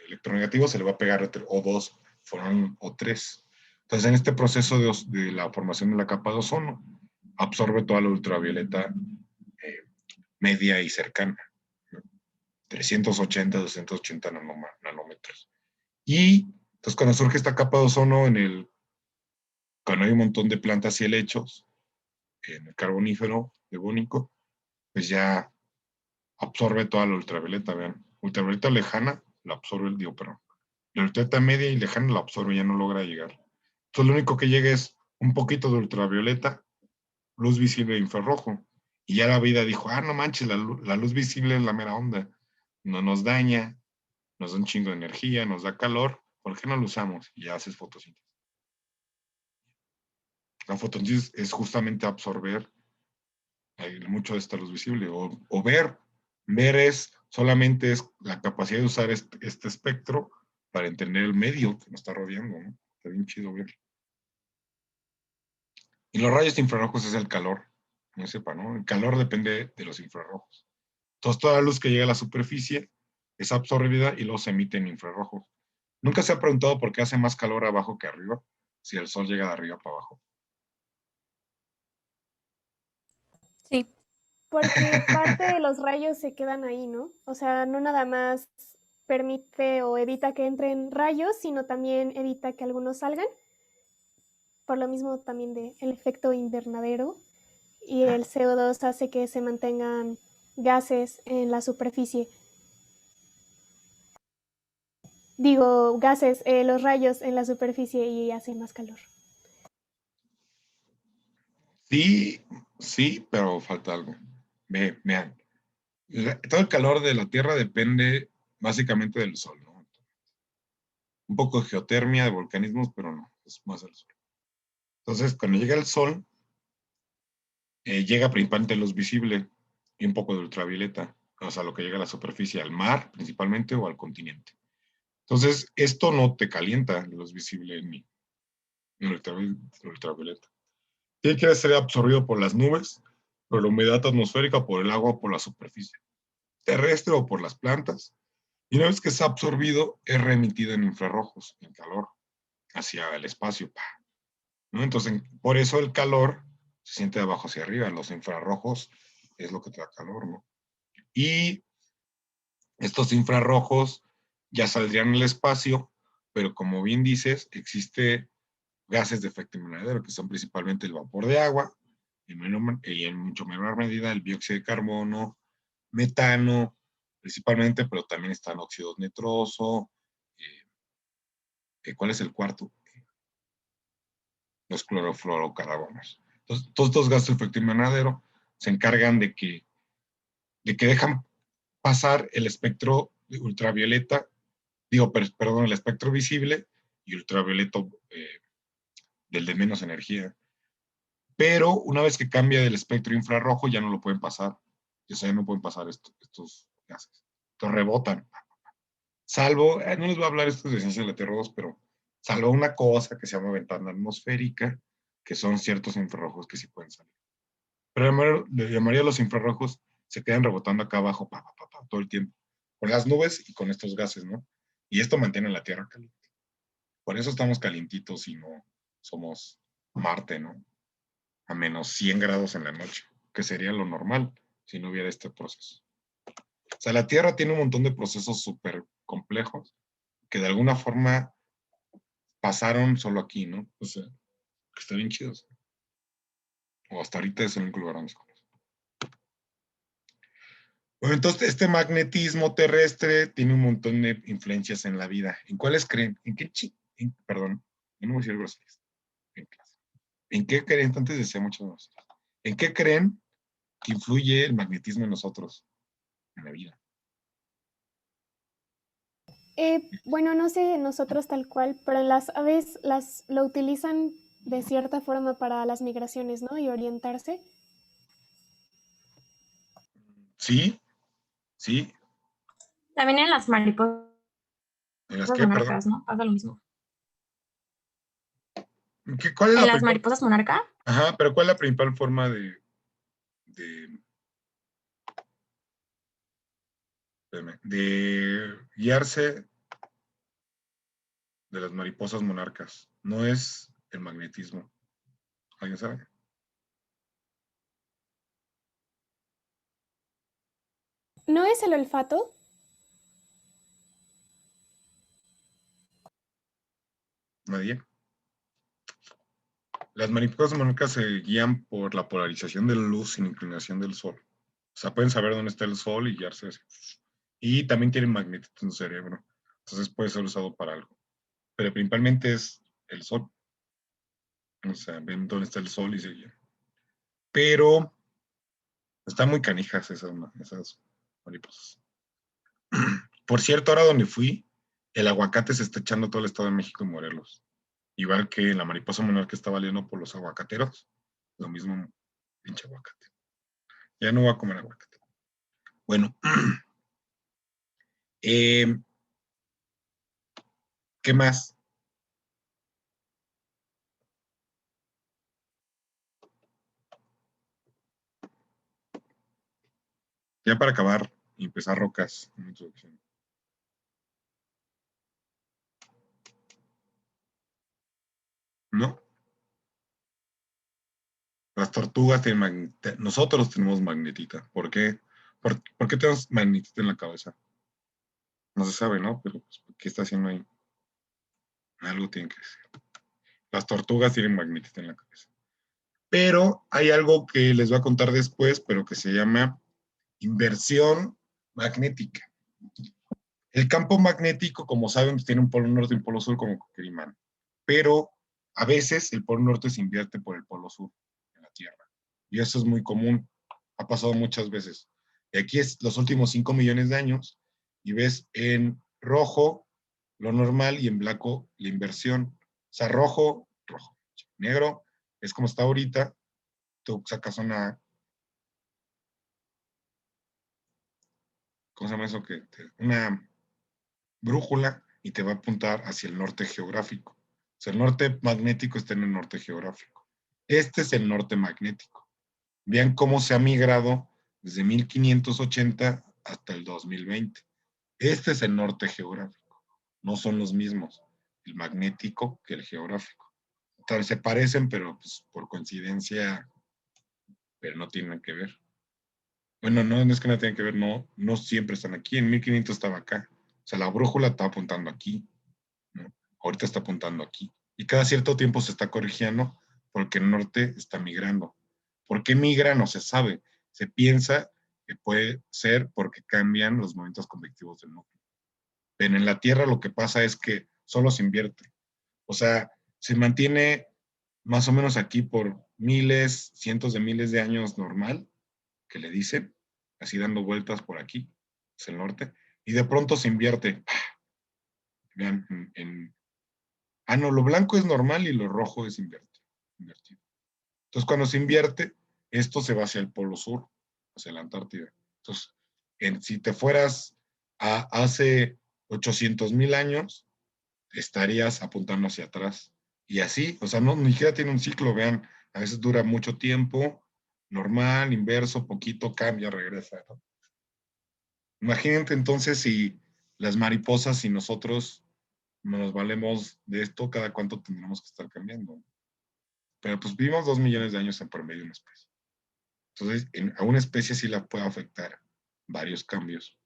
electronegativo, se le va a pegar otro O2, forman O3. Entonces, en este proceso de la formación de la capa de ozono, absorbe toda la ultravioleta media y cercana, 380, 280 nanómetros. Y entonces cuando surge esta capa de ozono, cuando hay un montón de plantas y helechos, en el carbonífero devónico, pues ya absorbe toda la ultravioleta, vean. Ultravioleta lejana la absorbe la ultravioleta media y lejana la absorbe, ya no logra llegar. Entonces lo único que llega es un poquito de ultravioleta, luz visible e infrarrojo. Y ya la vida dijo, no manches, la luz visible es la mera onda. No nos daña, nos da un chingo de energía, nos da calor, ¿por qué no lo usamos? Y ya haces fotosíntesis. La fotosíntesis es justamente absorber mucho de esta luz visible, o ver solamente es la capacidad de usar este espectro para entender el medio que nos está rodeando, ¿no? Está bien chido ver. Y los rayos infrarrojos es el calor, no sepa, ¿no? El calor depende de los infrarrojos. Entonces, toda la luz que llega a la superficie es absorbida y luego se emite en infrarrojos. Nunca se ha preguntado por qué hace más calor abajo que arriba, si el sol llega de arriba para abajo. Sí, Porque parte de los rayos se quedan ahí, ¿no? O sea, no nada más permite o evita que entren rayos, sino también evita que algunos salgan. Por lo mismo también del efecto invernadero. Y el CO2 hace que se mantengan gases en la superficie. Digo, gases, los rayos en la superficie y hace más calor. Sí, sí, pero falta algo. Vean, todo el calor de la Tierra depende básicamente del Sol, ¿no? Un poco de geotermia, de volcanismos, pero no, es más el Sol. Entonces, cuando llega el Sol, llega principalmente luz visible y un poco de ultravioleta, o sea, lo que llega a la superficie, al mar principalmente o al continente. Entonces, esto no te calienta, la luz visible ni ultravioleta. Tiene que ser absorbido por las nubes, por la humedad atmosférica, por el agua, por la superficie terrestre o por las plantas. Y una vez que es absorbido, es remitido en infrarrojos, en calor, hacia el espacio. ¿No? Entonces, por eso el calor se siente de abajo hacia arriba. Los infrarrojos es lo que te da calor, ¿no? Y estos infrarrojos ya saldrían en el espacio, pero como bien dices, existe gases de efecto invernadero, que son principalmente el vapor de agua, y en mucho menor medida el dióxido de carbono, metano, principalmente, pero también están óxidos nitroso. ¿Cuál es el cuarto? Los clorofluorocarbonos. Entonces, todos estos gases de efecto invernadero se encargan de que dejan pasar el espectro ultravioleta, perdón, el espectro visible y ultravioleta del de menos energía. Pero una vez que cambia del espectro infrarrojo, ya no lo pueden pasar. O sea, ya no pueden pasar estos gases. Entonces rebotan. Salvo, no les voy a hablar esto de ciencia de la Tierra 2, pero salvo una cosa que se llama ventana atmosférica, que son ciertos infrarrojos que sí pueden salir. Pero la mayoría de los infrarrojos se quedan rebotando acá abajo todo el tiempo, con las nubes y con estos gases, ¿no? Y esto mantiene la Tierra caliente. Por eso estamos calientitos y no somos Marte, ¿no? A menos 100 grados en la noche, que sería lo normal si no hubiera este proceso. O sea, la Tierra tiene un montón de procesos súper complejos que de alguna forma pasaron solo aquí, ¿no? O sea, que está bien chidos. O hasta ahorita es el único lugar donde se conoce. Bueno, entonces este magnetismo terrestre tiene un montón de influencias en la vida. ¿En cuáles creen? ¿En qué perdón, no voy a decir groserías. ¿En qué creen? Antes decía muchas groserías. ¿En qué creen que influye el magnetismo en nosotros, en la vida? Bueno, no sé nosotros tal cual, pero las aves lo utilizan de cierta forma para las migraciones, ¿no? Y orientarse. Sí, sí. También en las mariposas ¿En las qué? Perdón. monarcas, ¿no? Pasa lo mismo. ¿Cuál es En la las principal? mariposas monarca, Ajá, pero ¿cuál es la principal forma de guiarse de las mariposas monarcas? No es el magnetismo. ¿Alguien sabe? ¿No es el olfato? ¿Nadie? Las mariposas monarcas se guían por la polarización de la luz sin inclinación del sol. O sea, pueden saber dónde está el sol y guiarse así. Y también tienen magnetismo en su cerebro. Entonces puede ser usado para algo. Pero principalmente es el sol. O sea, ven dónde está el sol y se guían. Pero están muy canijas esas mariposas. Por cierto, ahora donde fui, el aguacate se está echando todo el Estado de México y Morelos. Igual que la mariposa monarca está valiendo por los aguacateros, lo mismo pinche aguacate. Ya no voy a comer aguacate. Bueno, ¿Qué más? Ya para acabar y empezar rocas. Una introducción. ¿No? Las tortugas tienen magnetita. Nosotros tenemos magnetita. ¿Por qué? ¿Por qué tenemos magnetita en la cabeza? No se sabe, ¿no? Pero, pues, ¿qué está haciendo ahí? Algo tiene que ser. Las tortugas tienen magnetita en la cabeza. Pero hay algo que les voy a contar después, pero que se llama inversión magnética. El campo magnético, como saben, tiene un polo norte y un polo sur como cualquier imán. Pero a veces el polo norte se invierte por el polo sur en la Tierra. Y eso es muy común. Ha pasado muchas veces. Y aquí es los últimos 5 millones de años y ves en rojo lo normal y en blanco la inversión. O sea, rojo, rojo. Negro es como está ahorita. Tú sacas una, ¿cómo se llama eso? Una brújula y te va a apuntar hacia el norte geográfico. O sea, el norte magnético está en el norte geográfico. Este es el norte magnético. Vean cómo se ha migrado desde 1580 hasta el 2020. Este es el norte geográfico. No son los mismos, el magnético que el geográfico. Tal vez se parecen, pero pues, por coincidencia, pero no tienen que ver. Bueno, no es que no tengan que ver, no siempre están aquí. En 1500 estaba acá. O sea, la brújula estaba apuntando aquí, ¿no? Ahorita está apuntando aquí. Y cada cierto tiempo se está corrigiendo porque el norte está migrando. ¿Por qué migra? No se sabe. Se piensa que puede ser porque cambian los momentos convectivos del núcleo. Pero en la Tierra lo que pasa es que solo se invierte. O sea, se mantiene más o menos aquí por miles, cientos de miles de años normal, que le dicen, así dando vueltas por aquí, es el norte, y de pronto se invierte. Vean, no, lo blanco es normal y lo rojo es invertido. Entonces, cuando se invierte, esto se va hacia el polo sur, hacia la Antártida. Entonces, si te fueras a hace 800,000 años, estarías apuntando hacia atrás. Y así, o sea, no, ni siquiera tiene un ciclo, vean, a veces dura mucho tiempo, normal, inverso, poquito, cambia, regresa, ¿no? Imagínate entonces si las mariposas y nosotros nos valemos de esto, cada cuánto tendremos que estar cambiando. Pero pues vivimos 2 millones de años en promedio de una especie. Entonces, a una especie sí la puede afectar varios cambios.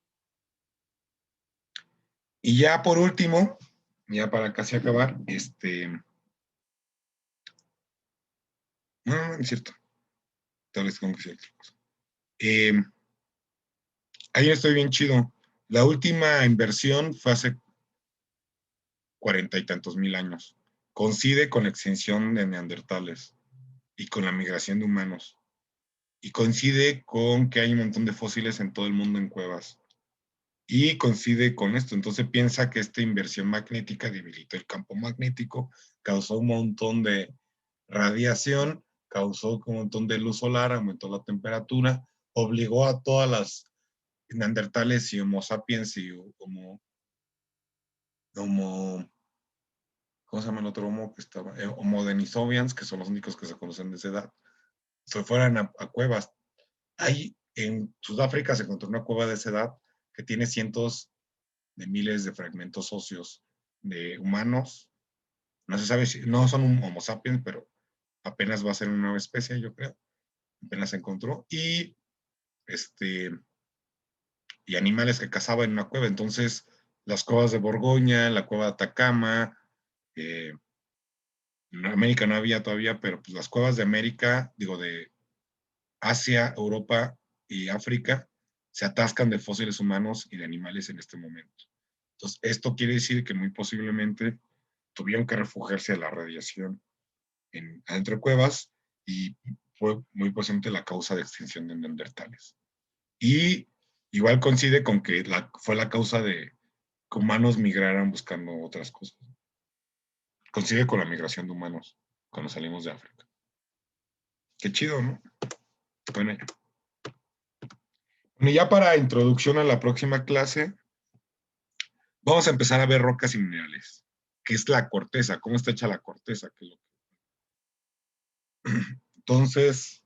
Y ya por último, ya para casi acabar, no, es cierto. Tal vez tengo que decir otra cosa. Ahí estoy bien chido. La última inversión fue hace 40 y tantos mil años. Coincide con la extinción de neandertales y con la migración de humanos. Y coincide con que hay un montón de fósiles en todo el mundo en cuevas. Y coincide con esto. Entonces piensa que esta inversión magnética debilitó el campo magnético, causó un montón de radiación, causó un montón de luz solar, aumentó la temperatura, obligó a todas las neandertales y homo sapiens y homo ¿cómo se llama el otro homo que estaba? Homo denisovans, que son los únicos que se conocen de esa edad, se fueran a cuevas. Ahí en Sudáfrica se encontró una cueva de esa edad que tiene cientos de miles de fragmentos óseos de humanos. No se sabe si, no son un homo sapiens, pero apenas va a ser una nueva especie, yo creo. Apenas se encontró. Y animales que cazaban en una cueva. Entonces, las cuevas de Borgoña, la cueva de Atacama, en América no había todavía, pero pues las cuevas de América, digo, de Asia, Europa y África, se atascan de fósiles humanos y de animales en este momento. Entonces, esto quiere decir que muy posiblemente tuvieron que refugiarse de la radiación adentro de cuevas y fue muy posiblemente la causa de extinción de neandertales. Y igual coincide con que fue la causa de que humanos migraran buscando otras cosas. Coincide con la migración de humanos cuando salimos de África. Qué chido, ¿no? Bueno, ya para introducción a la próxima clase, vamos a empezar a ver rocas y minerales. qué es la corteza, cómo está hecha la corteza. Entonces,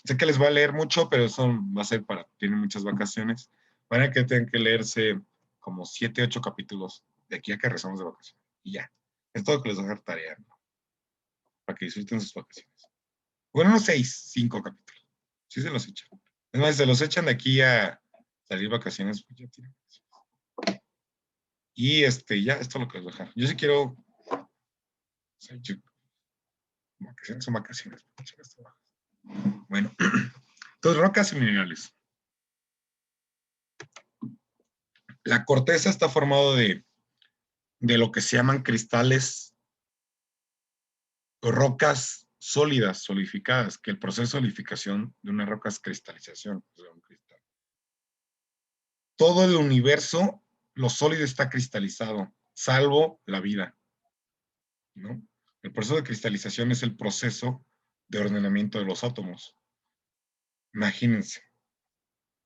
sé que les va a leer mucho, pero eso va a ser tienen muchas vacaciones. Van a que tengan que leerse como 7, 8 capítulos de aquí a que regresamos de vacaciones. Y ya. Es todo lo que les voy a dejar tarea, ¿no? Para que disfruten sus vacaciones. Bueno, no 6, 5 capítulos. Sí se los echan. Es más, si se los echan de aquí a salir vacaciones, pues ya tienen. Y ya, esto es lo que les voy a dejar. Yo sí quiero. O sea, vacaciones son vacaciones. Bueno, entonces, rocas y minerales. La corteza está formada de lo que se llaman cristales o rocas sólidas, solidificadas, que el proceso de solidificación de una roca es cristalización, o sea, un cristal. Todo el universo, lo sólido está cristalizado, salvo la vida, ¿no? El proceso de cristalización es el proceso de ordenamiento de los átomos. Imagínense.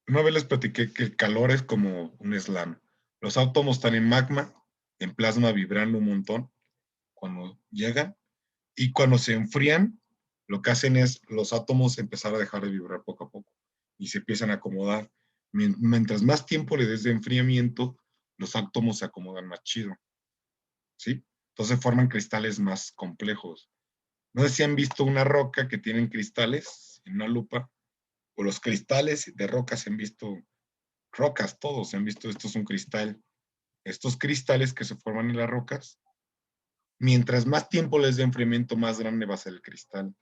Una vez les platiqué que el calor es como un slam. Los átomos están en magma, en plasma vibrando un montón cuando llegan, y cuando se enfrían, lo que hacen es los átomos empezar a dejar de vibrar poco a poco y se empiezan a acomodar. Mientras más tiempo le des de enfriamiento, los átomos se acomodan más chido, ¿sí? Entonces forman cristales más complejos. No sé si han visto una roca que tienen cristales en una lupa, o los cristales de rocas se han visto, rocas todos se han visto, esto es un cristal. Estos cristales que se forman en las rocas, mientras más tiempo les dé enfriamiento, más grande va a ser el cristal.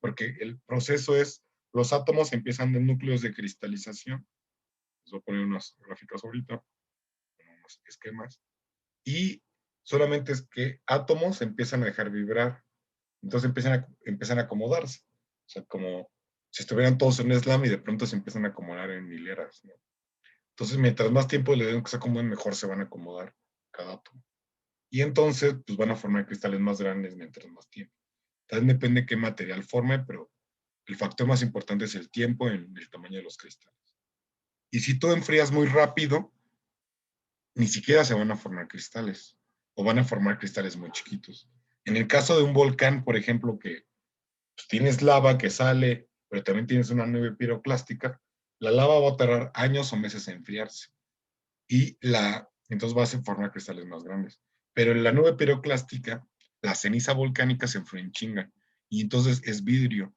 Porque el proceso es, los átomos empiezan de núcleos de cristalización. Les voy a poner unas gráficas ahorita, unos esquemas. Y solamente es que átomos empiezan a dejar vibrar. Entonces empiezan a acomodarse. O sea, como si estuvieran todos en un slam y de pronto se empiezan a acomodar en hileras, ¿no? Entonces, mientras más tiempo le den que se acomoden, mejor se van a acomodar cada átomo. Y entonces, pues van a formar cristales más grandes mientras más tiempo. También depende qué material forme, pero el factor más importante es el tiempo en el tamaño de los cristales. Y si tú enfrías muy rápido, ni siquiera se van a formar cristales, o van a formar cristales muy chiquitos. En el caso de un volcán, por ejemplo, que pues, tienes lava que sale, pero también tienes una nube piroclástica, la lava va a tardar años o meses en enfriarse. Y entonces vas a formar cristales más grandes. Pero en la nube piroclástica, la ceniza volcánica se enfría en chinga. Y entonces es vidrio.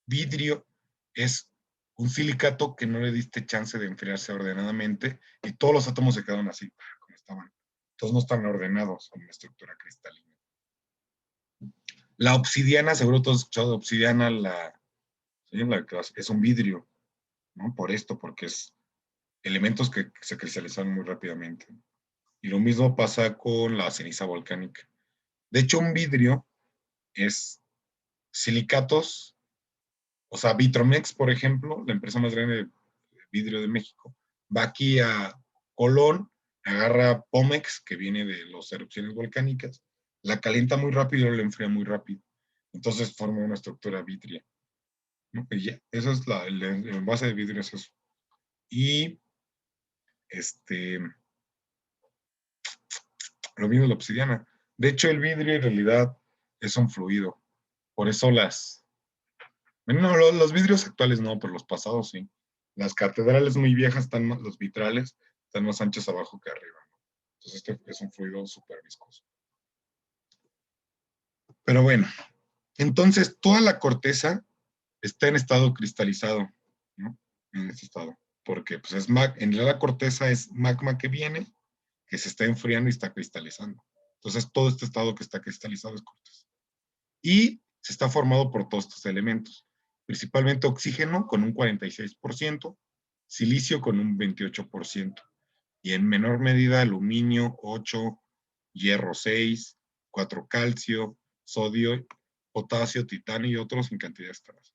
Vidrio es un silicato que no le diste chance de enfriarse ordenadamente y todos los átomos se quedaron así, como estaban. Entonces no están ordenados en una estructura cristalina. La obsidiana, seguro todos han escuchado de obsidiana, es un vidrio, ¿no? Por esto, porque es elementos que se cristalizan muy rápidamente. Y lo mismo pasa con la ceniza volcánica. De hecho, un vidrio es silicatos, o sea, Vitromex, por ejemplo, la empresa más grande de vidrio de México, va aquí a Colón, agarra Pomex, que viene de las erupciones volcánicas, la calienta muy rápido y la enfría muy rápido. Entonces forma una estructura vitria, ¿no? Y ya, eso es el envase de vidrio, es eso. Y lo mismo la obsidiana. De hecho, el vidrio en realidad es un fluido. Por eso no, los vidrios actuales no, pero los pasados sí. Las catedrales muy viejas, los vitrales, están más anchos abajo que arriba, ¿no? Entonces este es un fluido súper viscoso. Pero bueno, entonces toda la corteza está en estado cristalizado, ¿no? En este estado. Porque pues en realidad la corteza es magma que viene, que se está enfriando y está cristalizando. Entonces todo este estado que está cristalizado es corteza. Y se está formado por todos estos elementos, principalmente oxígeno con un 46%, silicio con un 28%, y en menor medida aluminio 8, hierro 6, 4 calcio, sodio, potasio, titanio y otros en cantidades extras.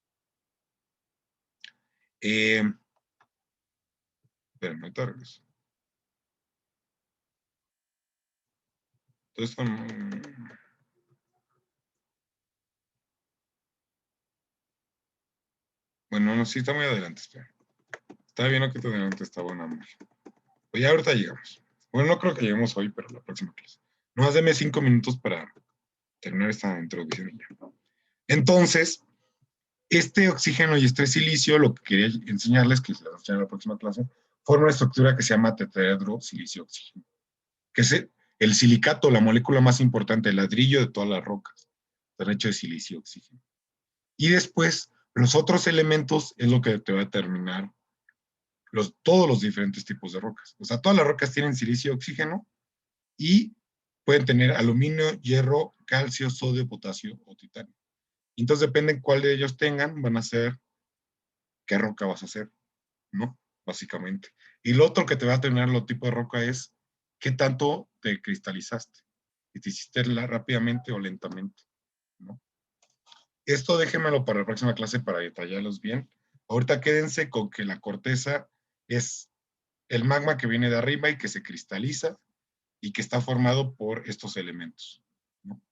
Pero no te regreso. Entonces, bueno, no, sí está muy adelante, espera. Está bien lo que te adelante, está buena. Pues ya ahorita llegamos. Bueno, no creo que lleguemos hoy, pero la próxima clase. Nomás deme 5 minutos para terminar esta introducción y ya. Entonces, este oxígeno y este silicio, lo que quería enseñarles, que se las voy a enseñar en la próxima clase, forma una estructura que se llama tetraedro silicio-oxígeno, que es el silicato, la molécula más importante, el ladrillo de todas las rocas, está hecho de silicio y oxígeno. Y después, los otros elementos es lo que te va a determinar todos los diferentes tipos de rocas. O sea, todas las rocas tienen silicio y oxígeno y pueden tener aluminio, hierro, calcio, sodio, potasio o titanio. Entonces, depende cuál de ellos tengan, van a ser qué roca vas a hacer, ¿no? Básicamente. Y lo otro que te va a determinar lo tipo de roca es qué tanto te cristalizaste. Si te hiciste rápidamente o lentamente, ¿no? Esto déjenmelo para la próxima clase para detallarlos bien. Ahorita quédense con que la corteza es el magma que viene de arriba y que se cristaliza y que está formado por estos elementos, ¿no?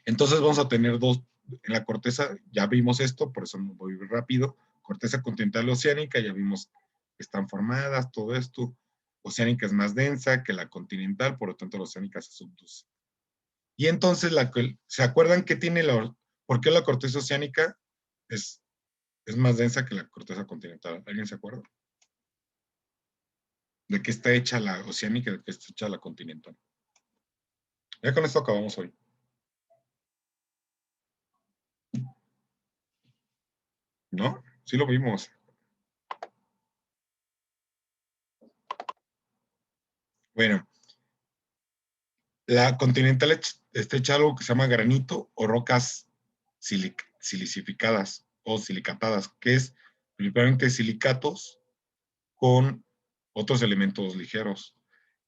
Entonces vamos a tener dos, en la corteza ya vimos esto, por eso me voy rápido. Corteza continental oceánica, ya vimos que están formadas, todo esto. Oceánica es más densa que la continental, por lo tanto la oceánica se subduce. Y entonces, ¿se acuerdan qué tiene por qué la corteza oceánica es más densa que la corteza continental? ¿Alguien se acuerda? ¿De qué está hecha la oceánica y de qué está hecha la continental? Ya con esto acabamos hoy. ¿No? Sí lo vimos. Bueno, la continental está hecha algo que se llama granito o rocas silicificadas o silicatadas, que es principalmente silicatos con otros elementos ligeros.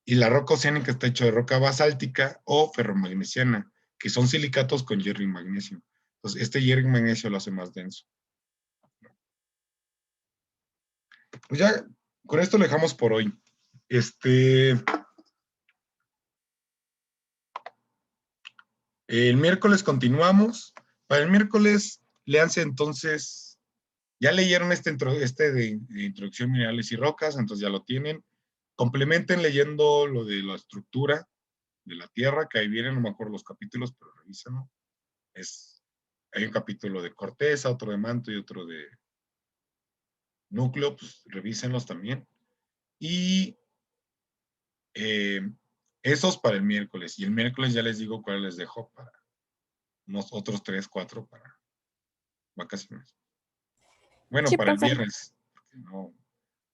Y la roca oceánica está hecha de roca basáltica o ferromagnesiana, que son silicatos con hierro y magnesio. Entonces, este hierro y magnesio lo hace más denso. Pues ya, con esto lo dejamos por hoy. El miércoles continuamos. Para el miércoles, léanse entonces, ya leyeron de introducción a minerales y rocas, entonces ya lo tienen. Complementen leyendo lo de la estructura de la Tierra, que ahí vienen, no me acuerdo los capítulos, pero revísenlo. Hay un capítulo de corteza, otro de manto y otro de núcleo, pues revísenlos también. Y esos para el miércoles. Y el miércoles ya les digo cuáles les dejo para unos otros 3, 4 para vacaciones. Bueno, Sí, para el pasa. viernes, porque no,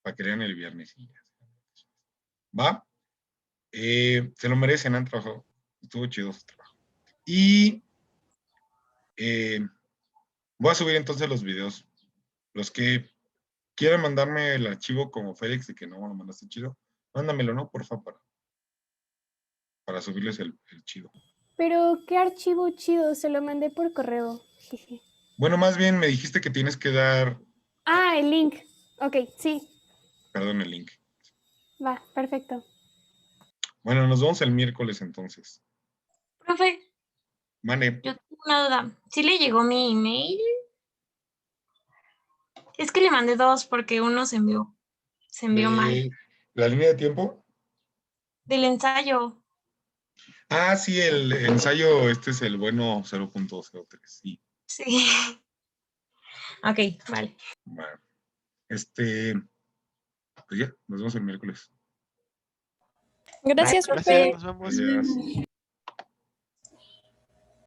para que lean el viernes. Y ya. ¿Va? Se lo merecen, han trabajado. Estuvo chido su trabajo. Y voy a subir entonces los videos. Los que quieran mandarme el archivo como Félix, de que no lo mandaste chido, mándamelo, ¿no? Por favor, para subirles el chido. Pero, ¿qué archivo chido? Se lo mandé por correo. Jeje. Bueno, más bien me dijiste que tienes que dar, Ah, el link. Ok, sí, perdón, el link. va, perfecto. Bueno, nos vemos el miércoles entonces. Profe, Mane, yo tengo una duda. ¿Sí le llegó mi email? Es que le mandé dos porque uno se envió mal. la línea de tiempo. Del ensayo. Ah, sí, el ensayo, este es el bueno 0.03, sí. Sí. Ok, vale. Bueno, pues ya, nos vemos el miércoles. Gracias, Bye, profe. Gracias, nos vemos. Gracias.